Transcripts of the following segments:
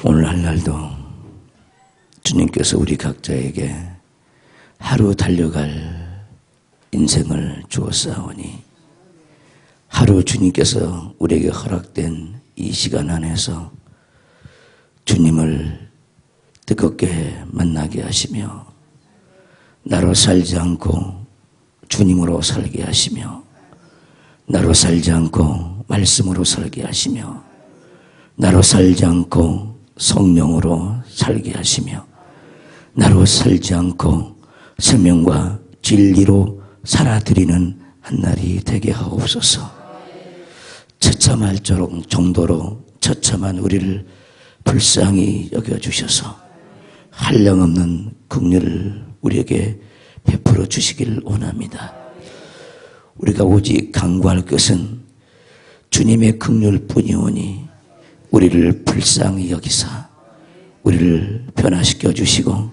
오늘 한날도 주님께서 우리 각자에게 하루 달려갈 인생을 주었사오니 하루 주님께서 우리에게 허락된 이 시간 안에서 주님을 뜨겁게 만나게 하시며 나로 살지 않고 주님으로 살게 하시며 나로 살지 않고 말씀으로 살게 하시며 나로 살지 않고 성령으로 살게 하시며 나로 살지 않고 생명과 진리로 살아드리는 한날이 되게 하옵소서. 처참할 정도로 처참한 우리를 불쌍히 여겨주셔서 한량없는 긍휼을 우리에게 베풀어 주시길 원합니다. 우리가 오직 간구할 것은 주님의 긍휼뿐이오니 우리를 불쌍히 여기사 우리를 변화시켜 주시고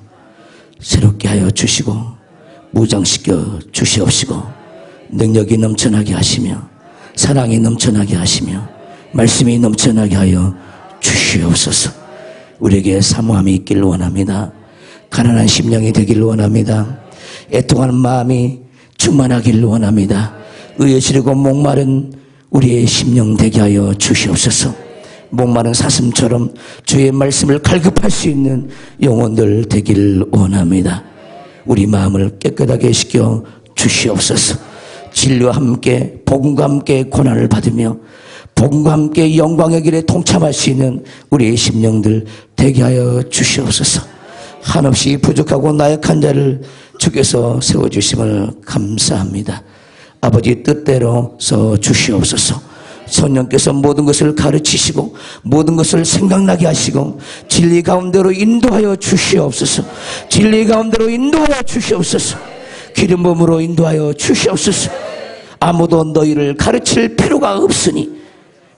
새롭게 하여 주시고 무장시켜 주시옵시고 능력이 넘쳐나게 하시며 사랑이 넘쳐나게 하시며 말씀이 넘쳐나게 하여 주시옵소서. 우리에게 사모함이 있기를 원합니다. 가난한 심령이 되기를 원합니다. 애통하는 마음이 충만하기를 원합니다. 의에 지르고 목마른 우리의 심령 되게 하여 주시옵소서. 목마른 사슴처럼 주의 말씀을 갈급할 수 있는 영혼들 되기를 원합니다. 우리 마음을 깨끗하게 시켜 주시옵소서. 진리와 함께 복음과 함께 고난을 받으며 복음과 함께 영광의 길에 동참할 수 있는 우리의 심령들 되게 하여 주시옵소서. 한없이 부족하고 나약한 자를 주께서 세워주심을 감사합니다. 아버지 뜻대로 서 주시옵소서. 성령께서 모든 것을 가르치시고 모든 것을 생각나게 하시고 진리 가운데로 인도하여 주시옵소서. 진리 가운데로 인도하여 주시옵소서. 기름 부음으로 인도하여 주시옵소서. 아무도 너희를 가르칠 필요가 없으니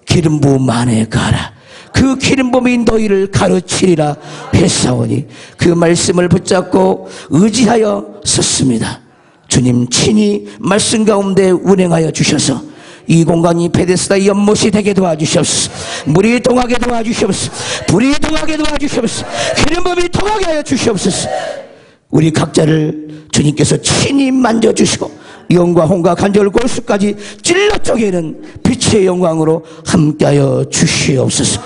기름 부음 안에 가라. 그 기름 부음이 너희를 가르치리라 했사오니 그 말씀을 붙잡고 의지하여 섰습니다. 주님 친히 말씀 가운데 운행하여 주셔서 이 공간이 베데스다 연못이 되게 도와주시옵소서. 물이 통하게 도와주시옵소서. 불이 통하게 도와주시옵소서. 기름 부음이 통하게 하여 주시옵소서. 우리 각자를 주님께서 친히 만져주시고 영과 혼과 간절 골수까지 찔러 쪼개는 빛의 영광으로 함께하여 주시옵소서.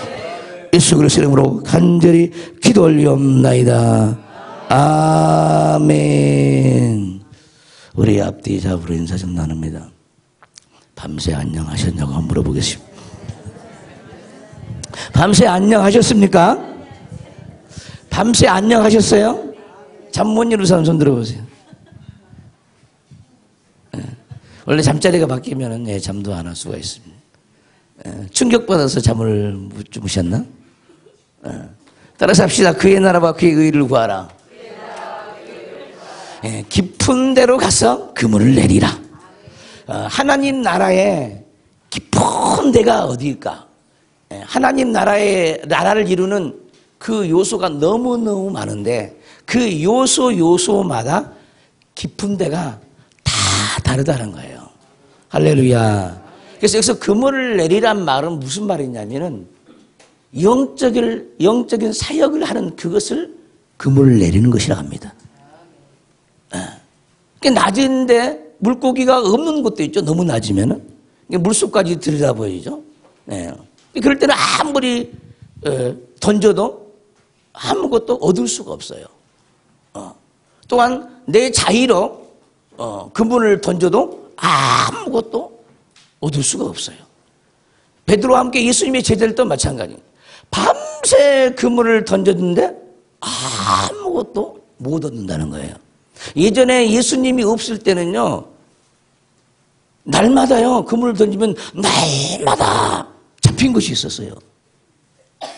예수 그리스도의 이름으로 간절히 기도 올리옵나이다. 아멘. 우리 앞뒤 잡으로 인사 좀 나눕니다. 밤새 안녕하셨냐고 한번 물어보겠습니다. 밤새 안녕하셨습니까? 밤새 안녕하셨어요? 잠 못 이루는 사람 손 들어보세요. 원래 잠자리가 바뀌면 잠도 안 할 수가 있습니다. 충격받아서 잠을 못 주무셨나? 따라서 합시다. 그의 나라와 그의 의를 구하라. 깊은 데로 가서 그물을 내리라. 하나님 나라의 깊은 데가 어디일까? 하나님 나라를 이루는 그 요소가 너무너무 많은데 그 요소마다 깊은 데가 다 다르다는 거예요. 할렐루야. 그래서 여기서 그물을 내리란 말은 무슨 말이냐면은 영적인 사역을 하는 그것을 그물을 내리는 것이라고 합니다. 낮은데 물고기가 없는 곳도 있죠. 너무 낮으면은 물속까지 들여다 보이죠. 그럴 때는 아무리 던져도 아무것도 얻을 수가 없어요. 또한 내 자의로 그물을 던져도 아무것도 얻을 수가 없어요. 베드로와 함께 예수님의 제자들도 마찬가지입니다. 밤새 그물을 던졌는데 아무것도 못 얻는다는 거예요. 예전에 예수님이 없을 때는요, 날마다요 그물을 던지면 날마다 잡힌 것이 있었어요.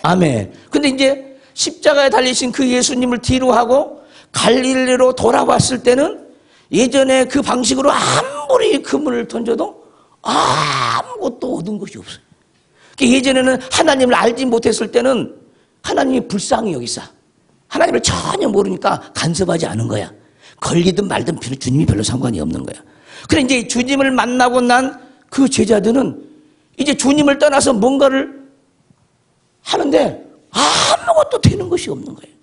아멘. 근데 이제 십자가에 달리신 그 예수님을 뒤로 하고 갈릴리로 돌아왔을 때는 예전에 그 방식으로 아무리 그물을 던져도 아무것도 얻은 것이 없어요. 예전에는 하나님을 알지 못했을 때는 하나님이 불쌍히 여기사 하나님을 전혀 모르니까 간섭하지 않은 거야. 걸리든 말든 주님이 별로 상관이 없는 거야. 그래 이제 주님을 만나고 난 그 제자들은 이제 주님을 떠나서 뭔가를 하는데 아무것도 되는 것이 없는 거예요.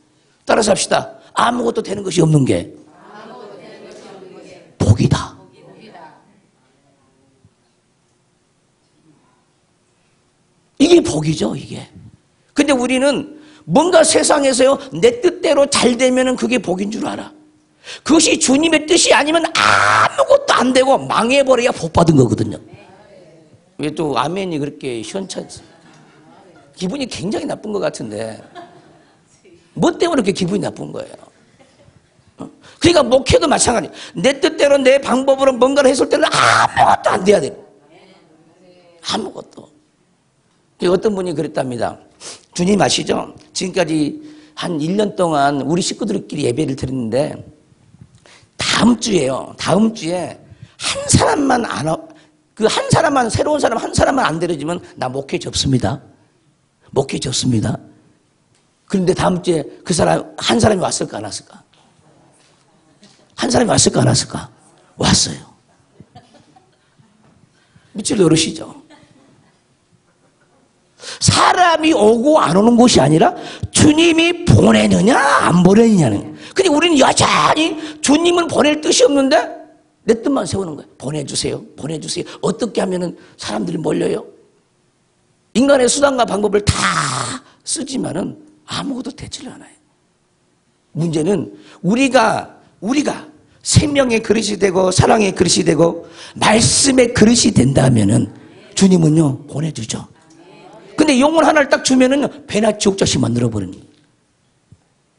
따라서 합시다. 아무것도 되는 것이 없는 게 복이다. 이게 복이죠, 이게. 근데 우리는 뭔가 세상에서요, 내 뜻대로 잘 되면은 그게 복인 줄 알아. 그것이 주님의 뜻이 아니면 아무것도 안 되고 망해버려야 복 받은 거거든요. 왜 또 아멘이 그렇게 시원찮지? 기분이 굉장히 나쁜 것 같은데 뭐 때문에 그렇게 기분이 나쁜 거예요? 그러니까 목회도 마찬가지. 내 뜻대로 내 방법으로 뭔가를 했을 때는 아무것도 안 돼야 돼. 아무것도. 어떤 분이 그랬답니다. 주님 아시죠? 지금까지 한 1년 동안 우리 식구들끼리 예배를 드렸는데 다음 주에 한 사람만 한 사람만, 새로운 사람 한 사람만 안 데려주면 나 목회 접습니다. 목회 접습니다. 그런데 다음 주에 그 사람, 한 사람이 왔을까, 안 왔을까? 한 사람이 왔을까, 안 왔을까? 왔어요. 밑줄 노릇이죠. 사람이 오고 안 오는 것이 아니라 주님이 보내느냐, 안 보내느냐는. 근데 우리는 여전히 주님은 보낼 뜻이 없는데 내 뜻만 세우는 거예요. 보내주세요. 보내주세요. 어떻게 하면은 사람들이 몰려요? 인간의 수단과 방법을 다 쓰지만은 아무것도 되질 않아요. 문제는 우리가 생명의 그릇이 되고 사랑의 그릇이 되고 말씀의 그릇이 된다면은 주님은요 보내주죠. 근데 영혼 하나를 딱 주면은 배나 지옥자식 만들어버리는 거예요.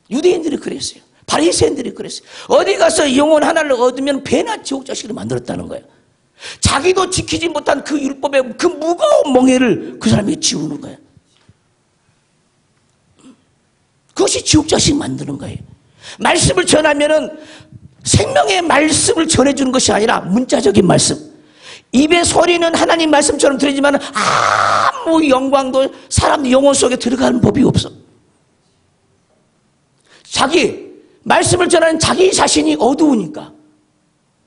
유대인들이 그랬어요. 바리새인들이 그랬어요. 어디 가서 영혼 하나를 얻으면 배나 지옥자식으로 만들었다는 거예요. 자기도 지키지 못한 그 율법의 그 무거운 멍에를 그 사람이 지우는 거예요. 그것이 지옥자식 만드는 거예요. 말씀을 전하면은 생명의 말씀을 전해주는 것이 아니라 문자적인 말씀. 입의 소리는 하나님 말씀처럼 들리지만 아무 영광도 사람 영혼 속에 들어가는 법이 없어. 자기 말씀을 전하는 자기 자신이 어두우니까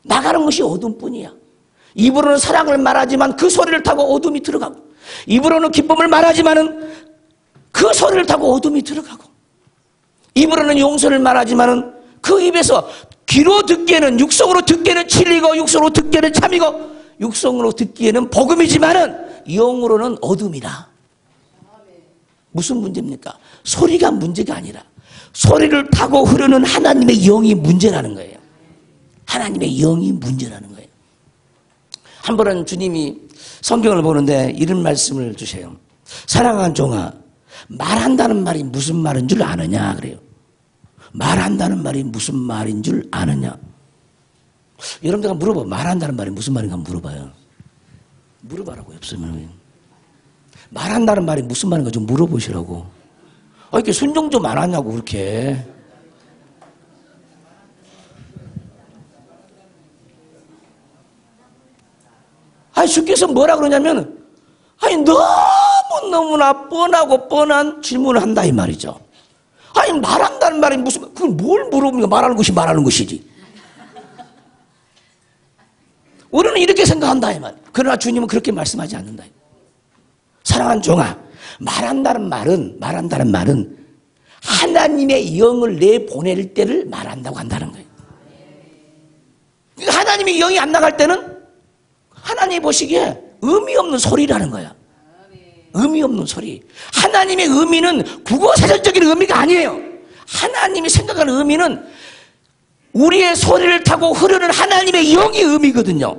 나가는 것이 어둠뿐이야. 입으로는 사랑을 말하지만 그 소리를 타고 어둠이 들어가고, 입으로는 기쁨을 말하지만은 그 소리를 타고 어둠이 들어가고, 입으로는 용서를 말하지만은 그 입에서 귀로 듣기에는, 육성으로 듣기에는 진리고, 육성으로 듣기에는 참이고, 육성으로 듣기에는 복음이지만은 영으로는 어둠이다. 무슨 문제입니까? 소리가 문제가 아니라 소리를 타고 흐르는 하나님의 영이 문제라는 거예요. 하나님의 영이 문제라는 거예요. 한 번은 주님이 성경을 보는데 이런 말씀을 주세요. 사랑하는 종아, 말한다는 말이 무슨 말인 줄 아느냐 그래요. 말한다는 말이 무슨 말인 줄 아느냐. 여러분들 물어봐. 말한다는 말이 무슨 말인가 물어봐요. 물어봐라고 없으면. 말한다는 말이 무슨 말인가 좀 물어보시라고. 이렇게 순종 좀 안 하냐고 그렇게. 주께서 뭐라 그러냐면 너무너무나 뻔한 질문을 한다 이 말이죠. 말한다는 말이 무슨, 그걸 뭘 물어보니까 말하는 것이 말하는 것이지. 우리는 이렇게 생각한다 이 말. 그러나 주님은 그렇게 말씀하지 않는다. 사랑하는 종아, 말한다는 말은 하나님의 영을 내보낼 때를 말한다고 한다는 거예요. 하나님의 영이 안 나갈 때는 하나님이 보시기에 의미 없는 소리라는 거야. 의미 없는 소리. 하나님의 의미는 국어사전적인 의미가 아니에요. 하나님이 생각하는 의미는 우리의 소리를 타고 흐르는 하나님의 영이 의미거든요.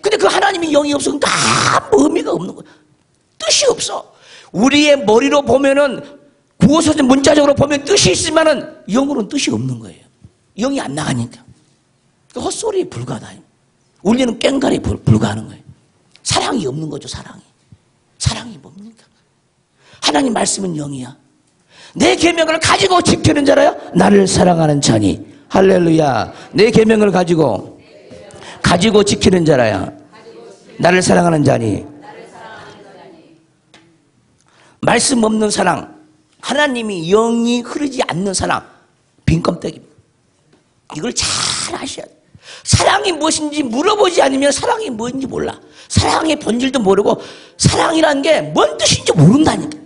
근데 그 하나님의 영이 없으면 아무 의미가 없는 거야. 뜻이 없어. 우리의 머리로 보면은 국어사전 문자적으로 보면 뜻이 있지만은 영으로는 뜻이 없는 거예요. 영이 안 나가니까. 그 헛소리에 불과하다. 울리는 꽹과리에 불과하는 거예요. 사랑이 없는 거죠, 사랑이. 사랑이 뭡니까? 하나님 말씀은 영이야. 내 계명을 가지고 지키는 자라야 나를 사랑하는 자니. 할렐루야. 내 계명을 가지고 지키는 자라야 나를 사랑하는 자니. 말씀 없는 사랑, 하나님이 영이 흐르지 않는 사랑, 빈껍데기입니다. 이걸 잘 아셔야 돼요. 사랑이 무엇인지 물어보지 않으면 사랑이 뭔지 몰라. 사랑의 본질도 모르고 사랑이라는 게 뭔 뜻인지 모른다니까.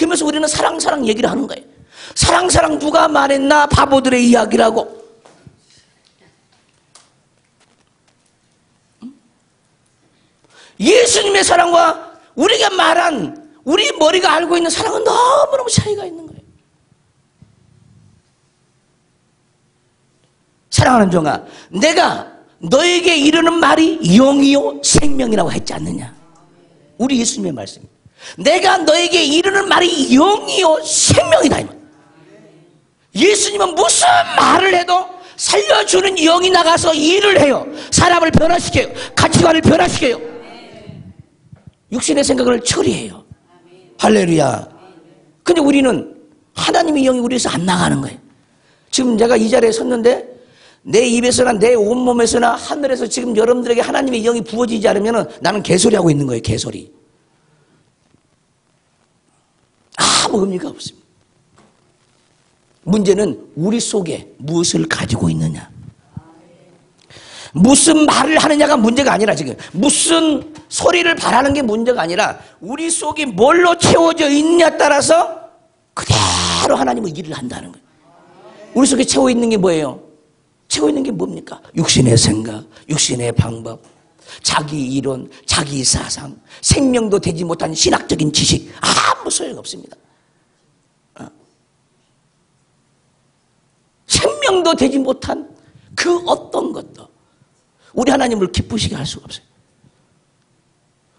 그러면서 우리는 사랑 얘기를 하는 거예요. 사랑 누가 말했나? 바보들의 이야기라고. 예수님의 사랑과 우리가 말한 우리 머리가 알고 있는 사랑은 너무너무 차이가 있는 거예요. 사랑하는 종아, 내가 너에게 이르는 말이 영이요 생명이라고 했지 않느냐? 우리 예수님의 말씀. 내가 너에게 이르는 말이 영이요 생명이다. 예수님은 무슨 말을 해도 살려주는 영이 나가서 일을 해요. 사람을 변화시켜요. 가치관을 변화시켜요. 육신의 생각을 처리해요. 할렐루야. 근데 우리는 하나님의 영이 우리에서 안 나가는 거예요. 지금 제가 이 자리에 섰는데 내 입에서나 내 온몸에서나 하늘에서 지금 여러분들에게 하나님의 영이 부어지지 않으면 나는 개소리하고 있는 거예요. 개소리. 아무 의미가 없습니다. 문제는 우리 속에 무엇을 가지고 있느냐. 무슨 말을 하느냐가 문제가 아니라 지금 무슨 소리를 바라는 게 문제가 아니라 우리 속이 뭘로 채워져 있느냐에 따라서 그대로 하나님은 일을 한다는 거예요. 우리 속에 채워 있는 게 뭐예요? 채워 있는 게 뭡니까? 육신의 생각, 육신의 방법, 자기 이론, 자기 사상, 생명도 되지 못한 신학적인 지식, 아무 소용없습니다. 생명도 되지 못한 그 어떤 것도 우리 하나님을 기쁘시게 할 수가 없어요.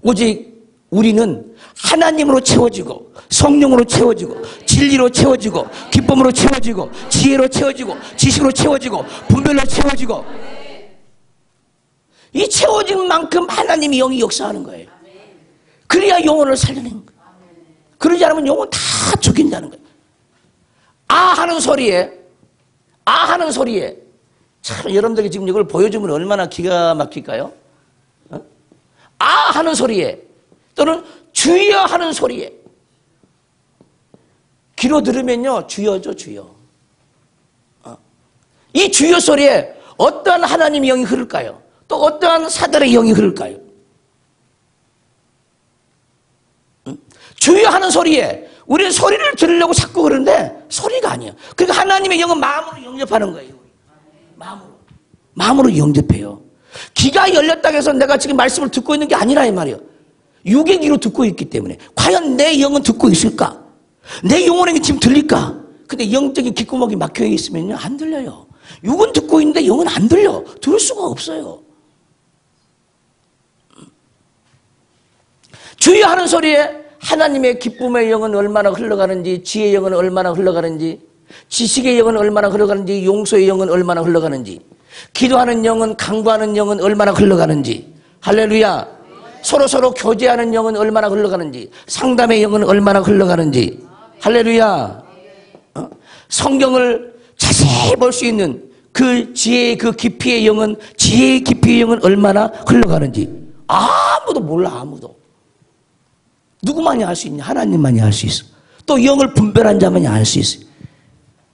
오직 우리는 하나님으로 채워지고 성령으로 채워지고 진리로 채워지고 기쁨으로 채워지고 지혜로 채워지고 지식으로 채워지고 분별로 채워지고 이 채워진 만큼 하나님이 영이 역사하는 거예요. 그래야 영혼을 살려내는 거예요. 그러지 않으면 영혼 다 죽인다는 거예요. 아 하는 소리에 참 여러분들이 지금 이걸 보여주면 얼마나 기가 막힐까요? 아 하는 소리에 또는 주여 하는 소리에 귀로 들으면요 주여죠 주여. 이 주여 소리에 어떠한 하나님의 영이 흐를까요? 또 어떠한 사들의 영이 흐를까요? 주여 하는 소리에 우리는 소리를 들으려고 자꾸 그러는데 소리가 아니에요. 그러니까 하나님의 영은 마음으로 영접하는 거예요. 마음으로 영접해요. 귀가 열렸다고 해서 내가 지금 말씀을 듣고 있는 게 아니라 이 말이에요. 육의 귀로 듣고 있기 때문에 과연 내 영은 듣고 있을까? 내 영혼에게 지금 들릴까? 근데 영적인 귓구멍이 막혀 있으면요 안 들려요. 육은 듣고 있는데 영은 안 들려. 들을 수가 없어요. 주여 하는 소리에 하나님의 기쁨의 영은 얼마나 흘러가는지, 지혜의 영은 얼마나 흘러가는지, 지식의 영은 얼마나 흘러가는지, 용서의 영은 얼마나 흘러가는지, 기도하는 영은, 강구하는 영은 얼마나 흘러가는지, 할렐루야. 서로 교제하는 영은 얼마나 흘러가는지, 상담의 영은 얼마나 흘러가는지, 할렐루야. 성경을 자세히 볼 수 있는 그 지혜의 그 깊이의 영은, 지혜의 깊이의 영은 얼마나 흘러가는지 아무도 몰라. 아무도. 누구만이 알 수 있냐? 하나님만이 알 수 있어. 또 영을 분별한 자만이 알 수 있어요.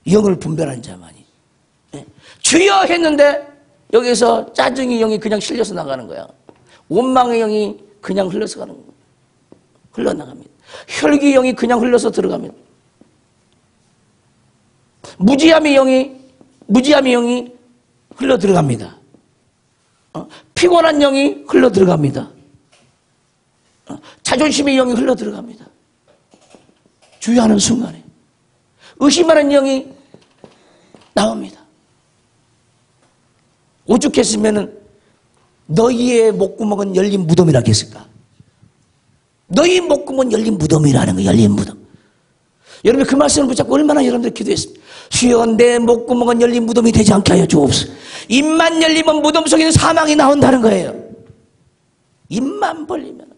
영을 분별한 자만이. 주여 했는데 여기서 짜증의 영이 그냥 실려서 나가는 거야. 원망의 영이 그냥 흘러서 가는 거야. 흘러나갑니다. 혈기의 영이 그냥 흘러서 들어갑니다. 무지함의 영이 흘러 들어갑니다. 피곤한 영이 흘러 들어갑니다. 자존심의 영이 흘러 들어갑니다. 주의하는 순간에 의심하는 영이 나옵니다. 오죽했으면 너희의 목구멍은 열린 무덤이라 했을까? 너희 목구멍은 열린 무덤이라는 거예요. 열린 무덤. 여러분 그 말씀을 붙잡고 얼마나 여러분들 기도했습니다. 주여 내 목구멍은 열린 무덤이 되지 않게 하여 주옵소서. 입만 열리면 무덤 속에는 사망이 나온다는 거예요. 입만 벌리면.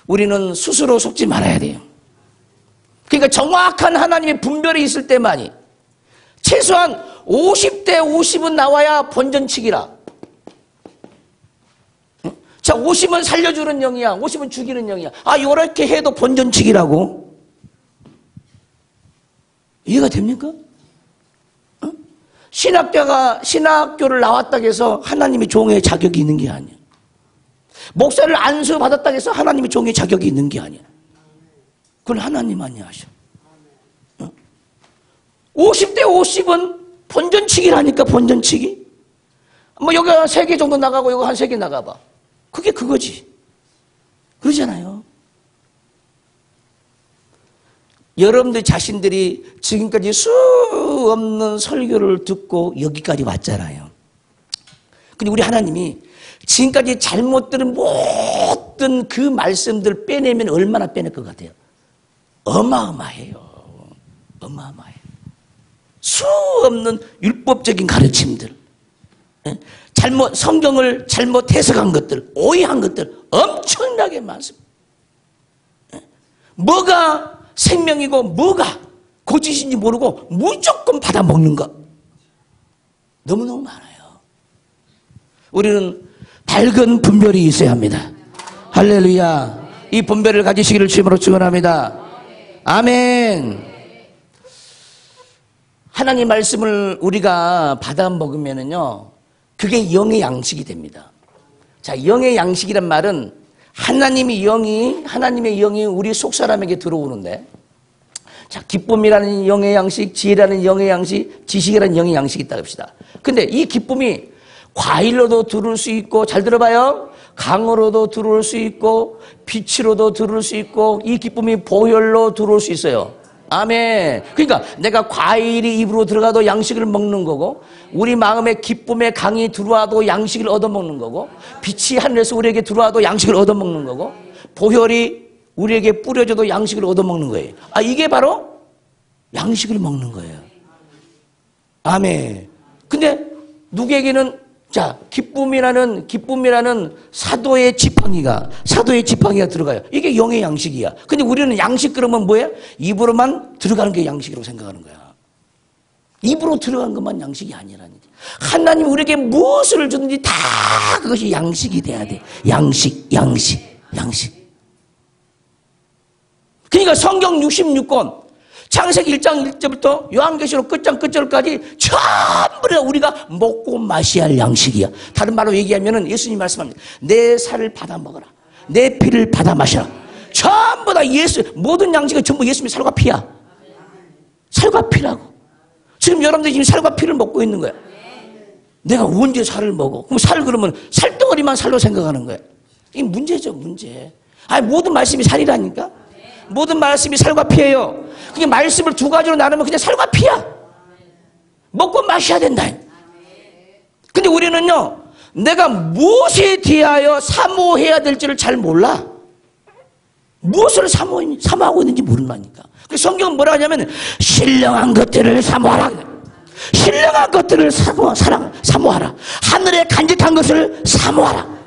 우리는 스스로 속지 말아야 돼요. 그러니까 정확한 하나님의 분별이 있을 때만이 최소한 50대 50은 나와야 본전치기라. 자, 50은 살려주는 영이야. 50은 죽이는 영이야. 아, 요렇게 해도 본전치기라고? 이해가 됩니까? 신학교를 나왔다고 해서 하나님의 종의 자격이 있는 게 아니야. 목사를 안수받았다고 해서 하나님의 종의 자격이 있는 게 아니야. 그건 하나님만이 하셔. 50대 50은 본전치기라니까, 본전치기. 뭐 여기 한 3개 정도 나가고 여기 한 3개 나가봐. 그게 그거지. 그러잖아요. 여러분들 자신들이 지금까지 수 없는 설교를 듣고 여기까지 왔잖아요. 근데 우리 하나님이 지금까지 잘못 들은 모든 그 말씀들 빼내면 얼마나 빼낼 것 같아요? 어마어마해요. 어마어마해요. 수 없는 율법적인 가르침들, 성경을 잘못 해석한 것들, 오해한 것들 엄청나게 많습니다. 뭐가 생명이고 뭐가 거짓인지 모르고 무조건 받아먹는 것 너무너무 많아요. 우리는 밝은 분별이 있어야 합니다. 할렐루야. 이 분별을 가지시기를 주님으로 축원합니다. 아멘. 하나님 말씀을 우리가 받아 먹으면은요, 그게 영의 양식이 됩니다. 자, 영의 양식이란 말은 하나님의 영이 우리 속 사람에게 들어오는데, 자, 기쁨이라는 영의 양식, 지혜라는 영의 양식, 지식이라는 영의 양식이 있다고 합시다. 근데 이 기쁨이 과일로도 들어올 수 있고, 잘 들어봐요. 강으로도 들어올 수 있고, 빛으로도 들어올 수 있고, 이 기쁨이 보혈로 들어올 수 있어요. 아멘. 그러니까 내가 과일이 입으로 들어가도 양식을 먹는 거고, 우리 마음에 기쁨의 강이 들어와도 양식을 얻어먹는 거고, 빛이 하늘에서 우리에게 들어와도 양식을 얻어먹는 거고, 보혈이 우리에게 뿌려져도 양식을 얻어먹는 거예요. 아, 이게 바로 양식을 먹는 거예요. 아멘. 근데 누구에게는 자, 기쁨이라는 사도의 지팡이가 들어가요. 이게 영의 양식이야. 근데 우리는 양식 그러면 뭐예요? 입으로만 들어가는 게 양식이라고 생각하는 거야. 입으로 들어간 것만 양식이 아니라니. 하나님 우리에게 무엇을 주든지 다 그것이 양식이 돼야 돼. 양식. 그러니까 성경 66권, 창세기 1장 1절부터 요한계시록 끝절까지 전부 다 우리가 먹고 마셔야 할 양식이야. 다른 말로 얘기하면 예수님 말씀합니다. 내 살을 받아 먹어라. 내 피를 받아 마셔라. 전부 다 모든 양식은 전부 예수님의 살과 피야. 살과 피라고. 지금 여러분들이 지금 살과 피를 먹고 있는 거야. 내가 언제 살을 먹어? 그럼 그러면 살덩어리만 살로 생각하는 거야. 이게 문제죠, 문제. 아니, 모든 말씀이 살이라니까? 모든 말씀이 살과 피예요. 그게 말씀을 두 가지로 나누면 그냥 살과 피야. 먹고 마셔야 된다. 근데 우리는요, 내가 무엇에 대하여 사모해야 될지를 잘 몰라. 무엇을 사모하고 있는지 모른다니까. 그래서 성경은 뭐라 하냐면 신령한 것들을 사모하라. 신령한 것들을 사모하라. 하늘에 간직한 것을 사모하라.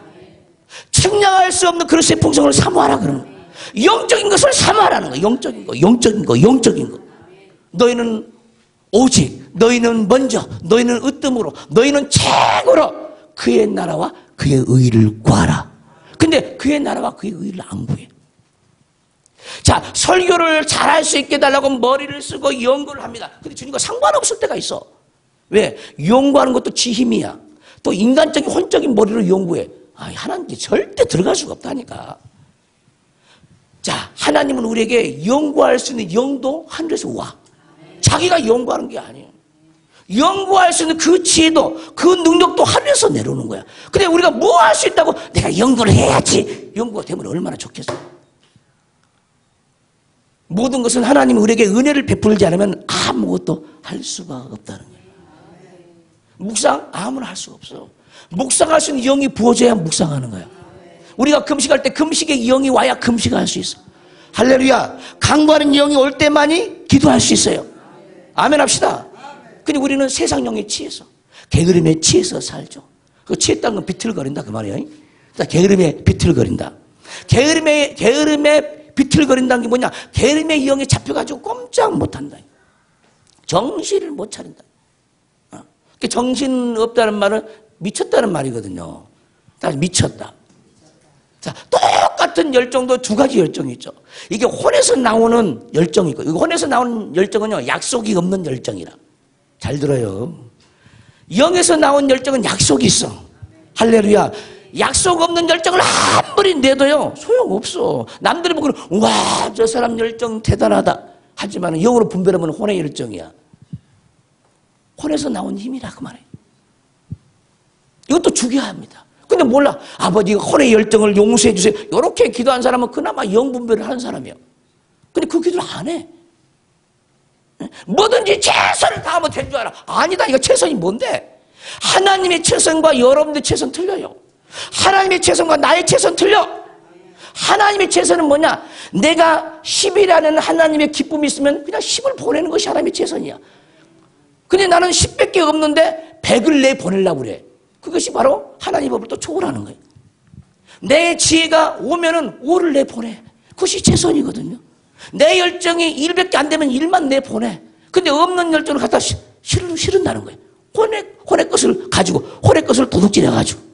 측량할 수 없는 그릇의 풍성을 사모하라 그러는 거야. 영적인 것을 사모하라는 거야. 영적인 거. 너희는 오직, 너희는 먼저, 너희는 으뜸으로, 너희는 최고로 그의 나라와 그의 의를 구하라. 근데 그의 나라와 그의 의를 안 구해. 자, 설교를 잘할 수 있게 해달라고 머리를 쓰고 연구를 합니다. 근데 주님과 상관없을 때가 있어. 왜? 연구하는 것도 지 힘이야. 또 인간적인 혼적인 머리로 연구해. 하나님께 절대 들어갈 수가 없다니까. 자, 하나님은 우리에게 연구할 수 있는 영도 하늘에서 와. 자기가 연구하는 게 아니에요. 연구할 수 있는 그 지혜도, 그 능력도 하늘에서 내려오는 거야. 근데 우리가 뭐 할 수 있다고? 내가 연구를 해야지. 연구가 되면 얼마나 좋겠어. 모든 것은 하나님이 우리에게 은혜를 베풀지 않으면 아무것도 할 수가 없다는 거예요. 묵상? 아무나 할 수가 없어. 묵상할 수 있는 영이 부어져야 묵상하는 거야. 우리가 금식할 때 금식의 영이 와야 금식할 수 있어. 할렐루야. 강구하는 영이 올 때만이 기도할 수 있어요. 아멘 합시다. 근데 우리는 세상 영에 취해서, 게으름에 취해서 살죠. 그 취했다는 건 비틀거린다 그 말이에요. 게으름에 비틀거린다. 게으름에 비틀거린다는 게 뭐냐? 게으름의 영에 잡혀가지고 꼼짝 못한다. 정신을 못 차린다. 정신 없다는 말은 미쳤다는 말이거든요. 미쳤다. 자, 똑같은 열정도 두 가지 열정이 있죠. 이게 혼에서 나오는 열정이 있고, 혼에서 나오는 열정은요, 약속이 없는 열정이라. 잘 들어요. 영에서 나온 열정은 약속이 있어. 할렐루야. 약속 없는 열정을 아무리 내도요 소용없어. 남들이 보기는 와, 저 사람 열정 대단하다 하지만 영으로 분별하면 혼의 열정이야. 혼에서 나온 힘이라 그 말이에요. 이것도 죽여야 합니다. 근데 몰라. 아버지 혼의 열정을 용서해 주세요. 이렇게 기도한 사람은 그나마 영 분별을 하는 사람이야. 근데 그 기도를 안 해. 뭐든지 최선을 다하면 된 줄 알아. 아니다. 이거 최선이 뭔데? 하나님의 최선과 여러분들의 최선 틀려요. 하나님의 최선과 나의 최선 틀려. 하나님의 최선은 뭐냐? 내가 10이라는 하나님의 기쁨이 있으면 그냥 10을 보내는 것이 하나님의 최선이야. 근데 나는 10밖에 없는데 100을 내 보내려고 그래. 그것이 바로 하나님의 법을 또 초월하는 거예요. 내 지혜가 오면은 5를 내 보내. 그것이 최선이거든요. 내 열정이 1밖에 안 되면 1만 내 보내. 근데 없는 열정을 갖다 실은다는 거예요. 혼의 것을 가지고 혼의 것을 도둑질해가지고.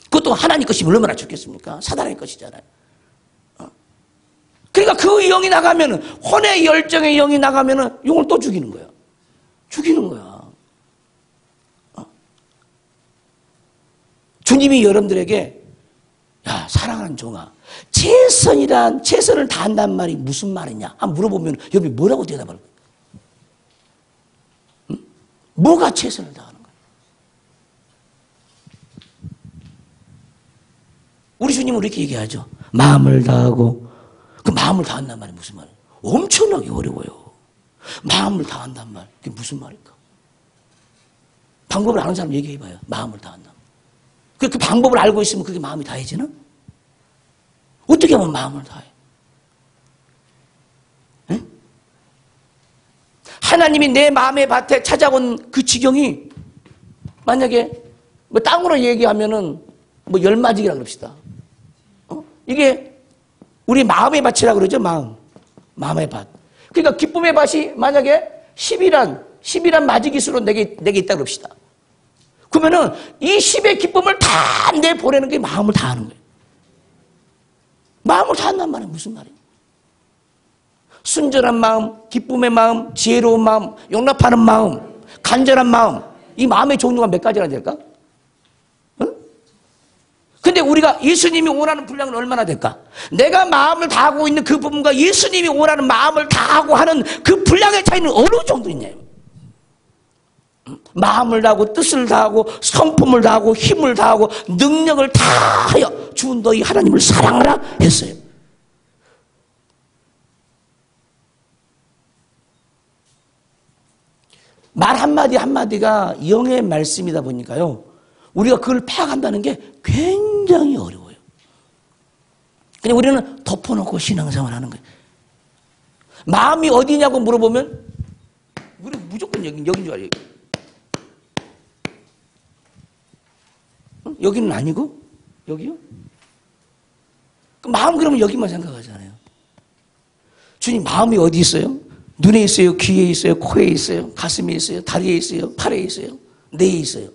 그것도 하나님 것이면 얼마나 좋겠습니까? 사단의 것이잖아요. 그러니까 그 영이 나가면은 혼의 열정의 영이 나가면은 영을 또 죽이는 거야. 죽이는 거야. 주님이 여러분들에게 야, 사랑하는 종아, 최선을 다한다는 말이 무슨 말이냐? 한번 물어보면 여러분이 뭐라고 대답할 거야? 응? 뭐가 최선을 다하는 거야? 우리 주님은 이렇게 얘기하죠. 마음을 다하고. 그 마음을 다한다는 말이 무슨 말이에요? 엄청나게 어려워요. 마음을 다한다는 말, 그게 무슨 말일까? 방법을 아는 사람 얘기해봐요. 마음을 다한다. 그 방법을 알고 있으면 그게 마음이 다해지나? 어떻게 하면 마음을 다해? 응? 하나님이 내 마음의 밭에 찾아온 그 지경이 만약에 뭐 땅으로 얘기하면은 뭐 열마지기라 그럽시다. 이게 우리 마음의 밭이라 그러죠. 마음의 밭. 그러니까 기쁨의 밭이 만약에 10이란 마지기수로 내게 있다 그럽시다. 그러면은 이 10의 기쁨을 다 내보내는 게 마음을 다하는 거예요. 마음을 다한다는 말은 무슨 말이에요? 순전한 마음, 기쁨의 마음, 지혜로운 마음, 용납하는 마음, 간절한 마음. 이 마음의 종류가 몇 가지나 될까? 응? 근데 우리가 예수님이 원하는 분량은 얼마나 될까? 내가 마음을 다하고 있는 그 부분과 예수님이 원하는 마음을 다하고 하는 그 분량의 차이는 어느 정도 있냐요? 마음을 다하고 뜻을 다하고 성품을 다하고 힘을 다하고 능력을 다하여 주 너희 하나님을 사랑하라 했어요. 말 한마디 한마디가 영의 말씀이다 보니까요. 우리가 그걸 파악한다는 게 굉장히 어려워요. 그냥 우리는 덮어놓고 신앙생활 하는 거예요. 마음이 어디냐고 물어보면 우리 무조건 여긴 줄 알아요. 여기는 아니고 여기요? 마음 그러면 여기만 생각하잖아요. 주님 마음이 어디 있어요? 눈에 있어요? 귀에 있어요? 코에 있어요? 가슴에 있어요? 다리에 있어요? 팔에 있어요? 뇌에 있어요?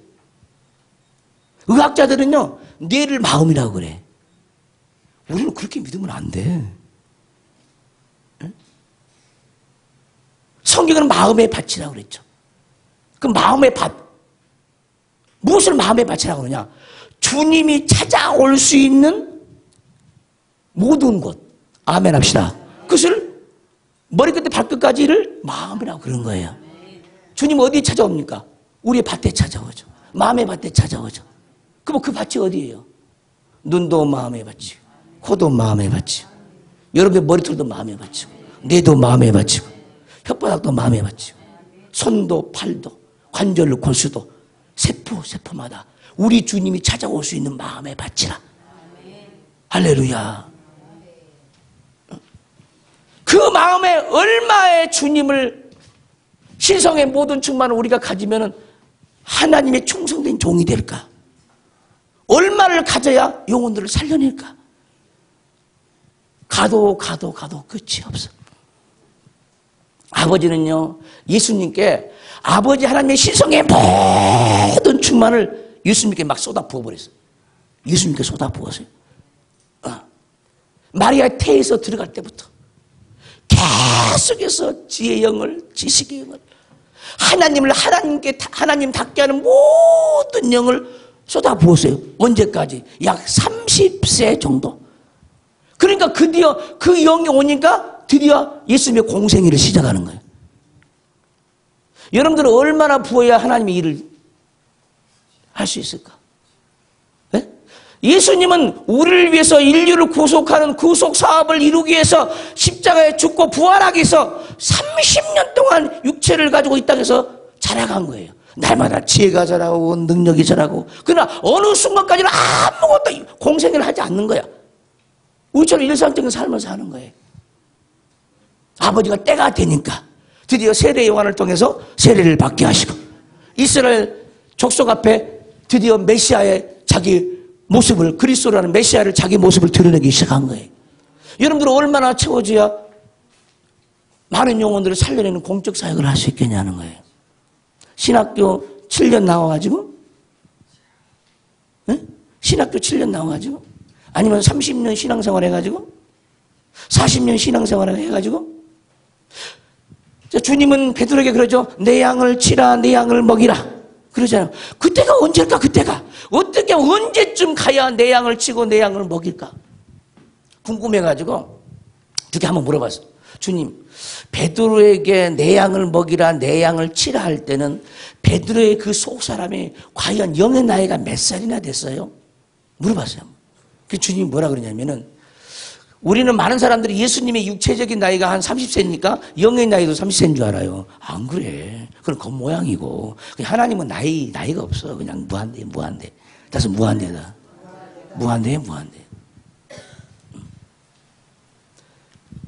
의학자들은요 뇌를 마음이라고 그래. 우리는 그렇게 믿으면 안 돼. 응? 성경은 마음의 밭이라고 그랬죠. 그 마음의 밭 무엇을 마음의 밭이라고 그러냐? 주님이 찾아올 수 있는 모든 곳. 아멘 합시다. 그것을 머리끝에 발끝까지를 마음이라고 그런 거예요. 주님 어디에 찾아옵니까? 우리의 밭에 찾아오죠. 마음의 밭에 찾아오죠. 그럼 그 밭이 어디예요? 눈도 마음의 밭이고 코도 마음의 밭이고 여러분의 머리털도 마음의 밭이고 뇌도 마음의 밭이고 혓바닥도 마음의 밭이고 손도 팔도 관절로 골수도 세포마다 우리 주님이 찾아올 수 있는 마음의 밭이라. 할렐루야. 그 마음에 얼마의 주님을 신성의 모든 충만을 우리가 가지면 하나님의 충성된 종이 될까? 얼마를 가져야 영혼들을 살려낼까? 가도 끝이 없어. 아버지는요 예수님께 아버지 하나님의 신성의 모든 충만을 예수님께 막 쏟아 부어버렸어요. 예수님께 쏟아 부었어요. 마리아의 태에서 들어갈 때부터 계속해서 지혜의 영을 지식의 영을 하나님을 하나님답게 하는 모든 영을 쏟아부었어요. 언제까지? 약 30세 정도. 그러니까 드디어 그 영이 오니까 드디어 예수님의 공생애를 시작하는 거예요. 여러분들은 얼마나 부어야 하나님의 일을 할 수 있을까? 네? 예수님은 우리를 위해서 인류를 구속하는 구속 사업을 이루기 위해서 십자가에 죽고 부활하기 위해서 30년 동안 육체를 가지고 이 땅에서 자라간 거예요. 날마다 지혜가 자라고 능력이 자라고. 그러나 어느 순간까지는 아무것도 공생애를 하지 않는 거야. 우리처럼 일상적인 삶을 사는 거예요. 아버지가 때가 되니까 드디어 세례 요한을 통해서 세례를 받게 하시고 이스라엘 족속 앞에 드디어 메시아의 자기 모습을, 그리스도라는 메시아를 자기 모습을 드러내기 시작한 거예요. 여러분들은 얼마나 채워져야 많은 영혼들을 살려내는 공적 사역을 할 수 있겠냐는 거예요. 신학교 7년 나와가지고, 네? 신학교 7년 나와가지고, 아니면 30년 신앙생활 해가지고, 40년 신앙생활 해가지고, 주님은 베드로에게 그러죠. 내 양을 치라, 내 양을 먹이라. 그러잖아요. 그때가 언제일까, 그때가? 어떻게, 언제쯤 가야 내 양을 치고 내 양을 먹일까? 궁금해가지고, 그렇게 한번 물어봤어요. 주님, 베드로에게 내 양을 먹이라, 내 양을 치라 할 때는 베드로의 그 속 사람이 과연 영의 나이가 몇 살이나 됐어요? 물어봤어요. 그 주님이 뭐라 그러냐면은, 우리는 많은 사람들이 예수님의 육체적인 나이가 한 30세니까 영의 나이도 30세인 줄 알아요. 안 그래. 그건 겉모양이고. 하나님은 나이가 없어. 그냥 무한대. 따라서 무한대다. 무한대.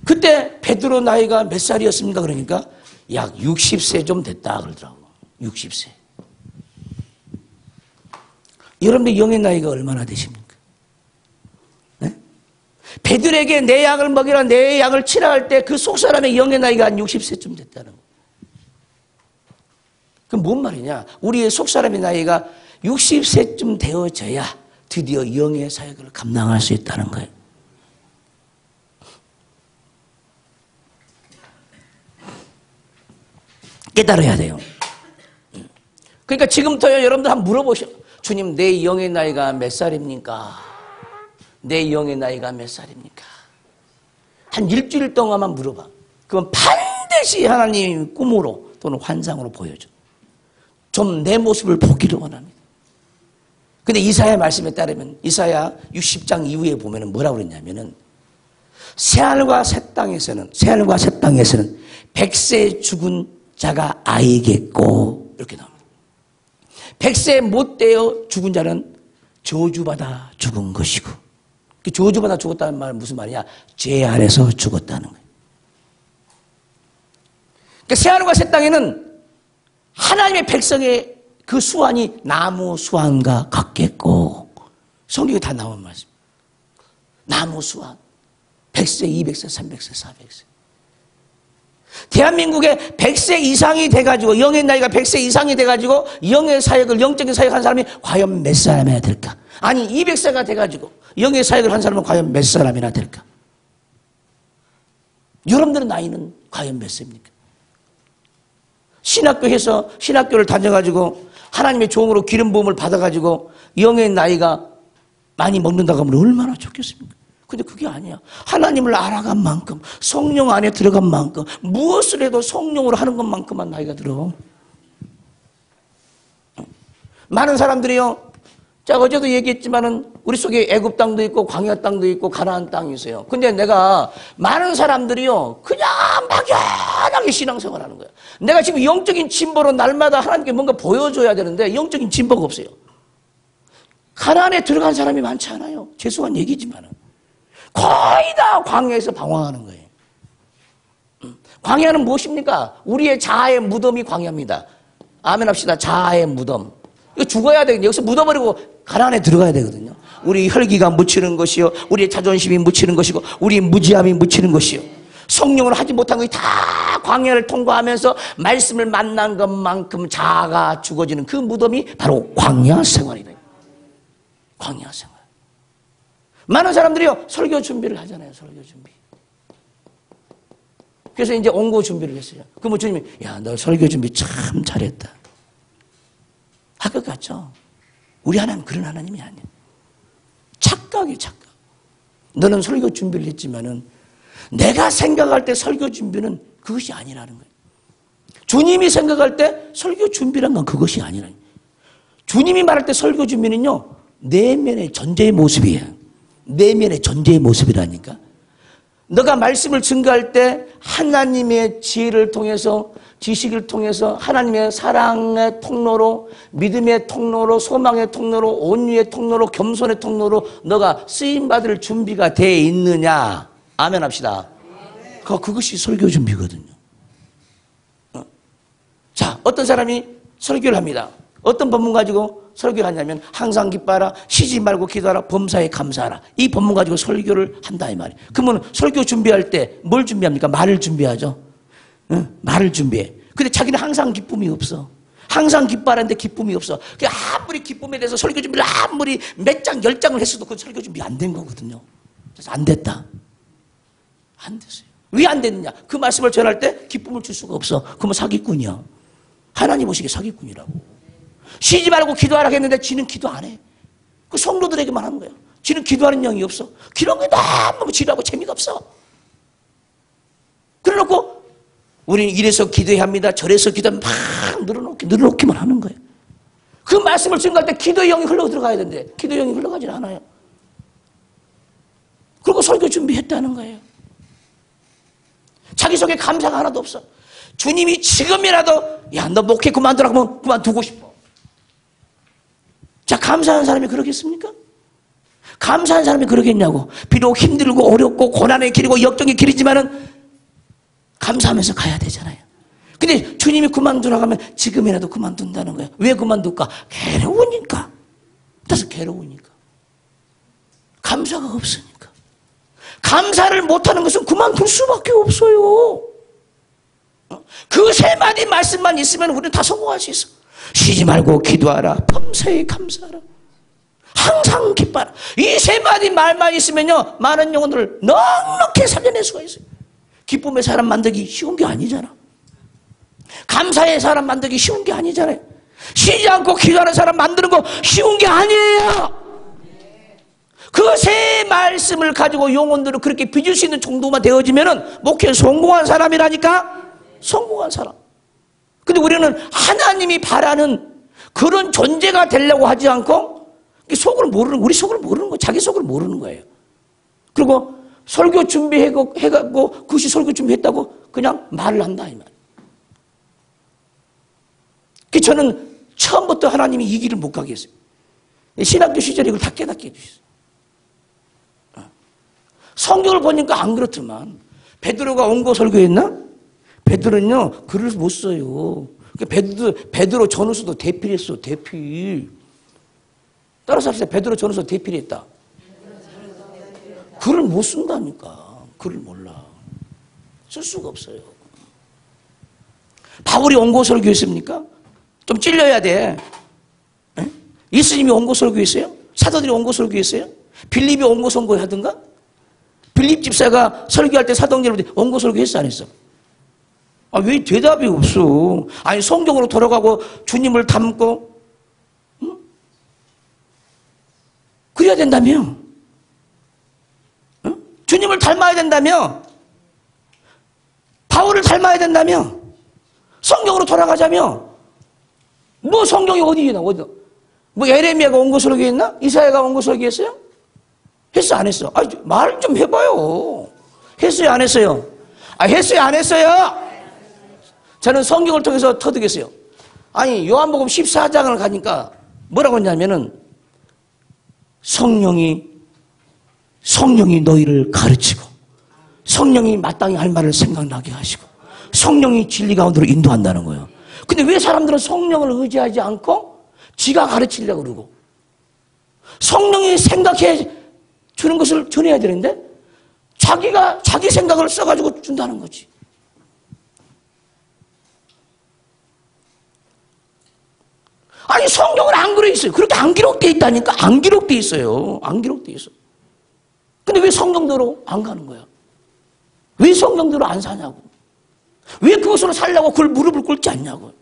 그때 베드로 나이가 몇 살이었습니까? 그러니까 약 60세 좀 됐다 그러더라고. 60세. 여러분들 영의 나이가 얼마나 되십니까? 베드로에게 내 양을 먹이라, 내 양을 치라 할 때 그 속 사람의 영의 나이가 한 60세쯤 됐다는 거예요. 그럼 뭔 말이냐? 우리의 속 사람의 나이가 60세쯤 되어져야 드디어 영의 사역을 감당할 수 있다는 거예요. 깨달아야 돼요. 그러니까 지금부터 여러분들 한번 물어보셔. 주님, 내 영의 나이가 몇 살입니까? 내 영의 나이가 몇 살입니까? 한 일주일 동안만 물어봐. 그건 반드시 하나님이 꿈으로 또는 환상으로 보여줘. 좀 내 모습을 보기를 원합니다. 근데 이사야 말씀에 따르면 이사야 60장 이후에 보면은 뭐라고 그랬냐면은 새하늘과 새 땅에서는 100세 죽은 자가 아이겠고 이렇게 나옵니다. 100세 못 되어 죽은 자는 저주받아 죽은 것이고, 저주받아 죽었다는 말은 무슨 말이냐? 죄 아래서 죽었다는 거예요. 그러니까 새하늘과 새 땅에는 하나님의 백성의 그 수완이 나무 수완과 같겠고, 성경에 다 나온 말씀. 나무 수완. 100세, 200세, 300세, 400세. 대한민국에 100세 이상이 돼가지고, 영의 나이가 100세 이상이 돼가지고, 영의 사역을, 영적인 사역을 한 사람이 과연 몇 사람이나 될까? 아니, 200세가 돼가지고, 영의 사역을 한 사람은 과연 몇 사람이나 될까? 여러분들의 나이는 과연 몇 세입니까? 신학교에서, 신학교를 다녀가지고, 하나님의 종으로 기름 부음을 받아가지고, 영의 나이가 많이 먹는다고 하면 얼마나 좋겠습니까? 근데 그게 아니야. 하나님을 알아간 만큼, 성령 안에 들어간 만큼, 무엇을 해도 성령으로 하는 것만큼만 나이가 들어. 많은 사람들이요, 자, 어제도 얘기했지만은, 우리 속에 애굽 땅도 있고, 광야 땅도 있고, 가나안 땅이 있어요. 근데 내가, 많은 사람들이요, 그냥 막연하게 신앙생활 하는 거야. 내가 지금 영적인 진보로 날마다 하나님께 뭔가 보여줘야 되는데, 영적인 진보가 없어요. 가나안에 들어간 사람이 많지 않아요. 죄송한 얘기지만은. 거의 다 광야에서 방황하는 거예요. 광야는 무엇입니까? 우리의 자아의 무덤이 광야입니다. 아멘 합시다. 자아의 무덤. 이거 죽어야 되거든요. 여기서 묻어버리고 가나안에 들어가야 되거든요. 우리 혈기가 묻히는 것이요, 우리의 자존심이 묻히는 것이고, 우리의 무지함이 묻히는 것이요, 성령으로 하지 못한 것이 다 광야를 통과하면서 말씀을 만난 것만큼 자아가 죽어지는 그 무덤이 바로 광야 생활이다. 광야 생활. 많은 사람들이요, 설교 준비를 하잖아요, 설교 준비. 그래서 이제 온고 준비를 했어요. 그러면 주님이, 야, 너 설교 준비 참 잘했다. 할 것 같죠? 우리 하나님 그런 하나님이 아니야. 착각이야, 착각. 너는 설교 준비를 했지만은 내가 생각할 때 설교 준비는 그것이 아니라는 거예요. 주님이 생각할 때 설교 준비란 건 그것이 아니라는 거예요. 주님이 말할 때 설교 준비는요, 내면의 존재의 모습이에요. 내면의 존재의 모습이라니까. 너가 말씀을 증거할 때 하나님의 지혜를 통해서, 지식을 통해서, 하나님의 사랑의 통로로, 믿음의 통로로, 소망의 통로로, 온유의 통로로, 겸손의 통로로 너가 쓰임받을 준비가 돼 있느냐. 아멘 합시다. 그것이 설교 준비거든요. 자, 어떤 사람이 설교를 합니다. 어떤 본문 가지고 설교를 하냐면 항상 기뻐하라, 쉬지 말고 기도하라, 범사에 감사하라. 이 본문 가지고 설교를 한다 이 말이에요. 그러면 설교 준비할 때 뭘 준비합니까? 말을 준비하죠. 말을 준비해. 근데 자기는 항상 기쁨이 없어. 항상 기뻐하는데 기쁨이 없어. 아무리 기쁨에 대해서 설교 준비를 아무리 몇 장, 10장을 했어도 그 설교 준비 안 된 거거든요. 그래서 안 됐다. 안 됐어요. 왜 안 됐느냐? 그 말씀을 전할 때 기쁨을 줄 수가 없어. 그러면 사기꾼이야. 하나님 보시기에 사기꾼이라고. 쉬지 말고 기도하라 했는데 지는 기도 안 해. 그 성도들에게만 하는 거야. 지는 기도하는 영이 없어. 기도하는 게 너무 지루하고 재미가 없어. 그래놓고 우리는 이래서 기도해야 합니다. 저래서 기도하면 막 늘어놓기만 하는 거예요. 그 말씀을 증거할 때 기도의 영이 흘러 들어가야 되는데 기도의 영이 흘러가질 않아요. 그리고 설교 준비했다는 거예요. 자기 속에 감사가 하나도 없어. 주님이 지금이라도 야, 너 목회 그만두라 하면 그만두고 싶어. 자, 감사하는 사람이 그러겠습니까? 감사하는 사람이 그러겠냐고. 비록 힘들고 어렵고 고난의 길이고 역경의 길이지만은 감사하면서 가야 되잖아요. 근데 주님이 그만두라고 하면 지금이라도 그만둔다는 거예요. 왜 그만둘까? 괴로우니까. 그래서 괴로우니까. 감사가 없으니까. 감사를 못하는 것은 그만둘 수밖에 없어요. 그 세 마디 말씀만 있으면 우리는 다 성공할 수 있어. 쉬지 말고 기도하라. 범사에 감사하라. 항상 기뻐하라. 이 세 마디 말만 있으면요, 많은 영혼들을 넉넉히 살려낼 수가 있어요. 기쁨의 사람 만들기 쉬운 게 아니잖아. 감사의 사람 만들기 쉬운 게 아니잖아요. 쉬지 않고 기도하는 사람 만드는 거 쉬운 게 아니에요. 그 세 말씀을 가지고 영혼들을 그렇게 빚을 수 있는 정도만 되어지면은 목회에 성공한 사람이라니까. 성공한 사람. 근데 우리는 하나님이 바라는 그런 존재가 되려고 하지 않고 속을 모르는, 우리 속을 모르는 거예요. 자기 속을 모르는 거예요. 그리고 설교 준비해갖고 그것이 설교 준비했다고 그냥 말을 한다 이 말. 저는 처음부터 하나님이 이 길을 못 가게 했어요. 신학교 시절에 이걸 다 깨닫게 해주셨어요. 성경을 보니까 안 그렇더만. 베드로가 원고 설교했나? 베드로는요 글을 못 써요. 베드로 전후서도 대필했어. 대필. 따라서 합시다. 베드로 전후서 대필했다. 글을 못 쓴다니까. 글을 몰라. 쓸 수가 없어요. 바울이 원고 설교했습니까? 좀 찔려야 돼. 에? 예수님이 원고 설교했어요? 사도들이 원고 설교했어요? 빌립이 원고 선고하던가? 빌립 집사가 설교할 때 사도들한테 원고 설교했어 안 했어? 아, 왜 대답이 없어? 아니 성경으로 돌아가고 주님을 닮고 응? 그래야 된다며. 응? 주님을 닮아야 된다며. 바울을 닮아야 된다며. 성경으로 돌아가자며. 뭐 성경이 어디에 나와? 어디? 뭐 예레미야가 원고 설교했나? 이사야가 원고 설교했어요? 했어 안 했어? 아, 말 좀 해봐요. 했어요 안 했어요? 아, 했어요 안 했어요? 저는 성경을 통해서 터득했어요. 아니 요한복음 14장을 가니까 뭐라고 했냐면은 성령이 너희를 가르치고 성령이 마땅히 할 말을 생각나게 하시고 성령이 진리 가운데로 인도한다는 거예요. 근데 왜 사람들은 성령을 의지하지 않고 지가 가르치려고 그러고 성령이 생각해 주는 것을 전해야 되는데 자기 생각을 써가지고 준다는 거지. 아니 성경은 안 그려 있어요. 그렇게 안 기록되어 있다니까. 안 기록되어 있어요. 안 기록되어 있어. 근데 왜 성경대로 안 가는 거야? 왜 성경대로 안 사냐고. 왜 그것으로 살려고 그걸 무릎을 꿇지 않냐고.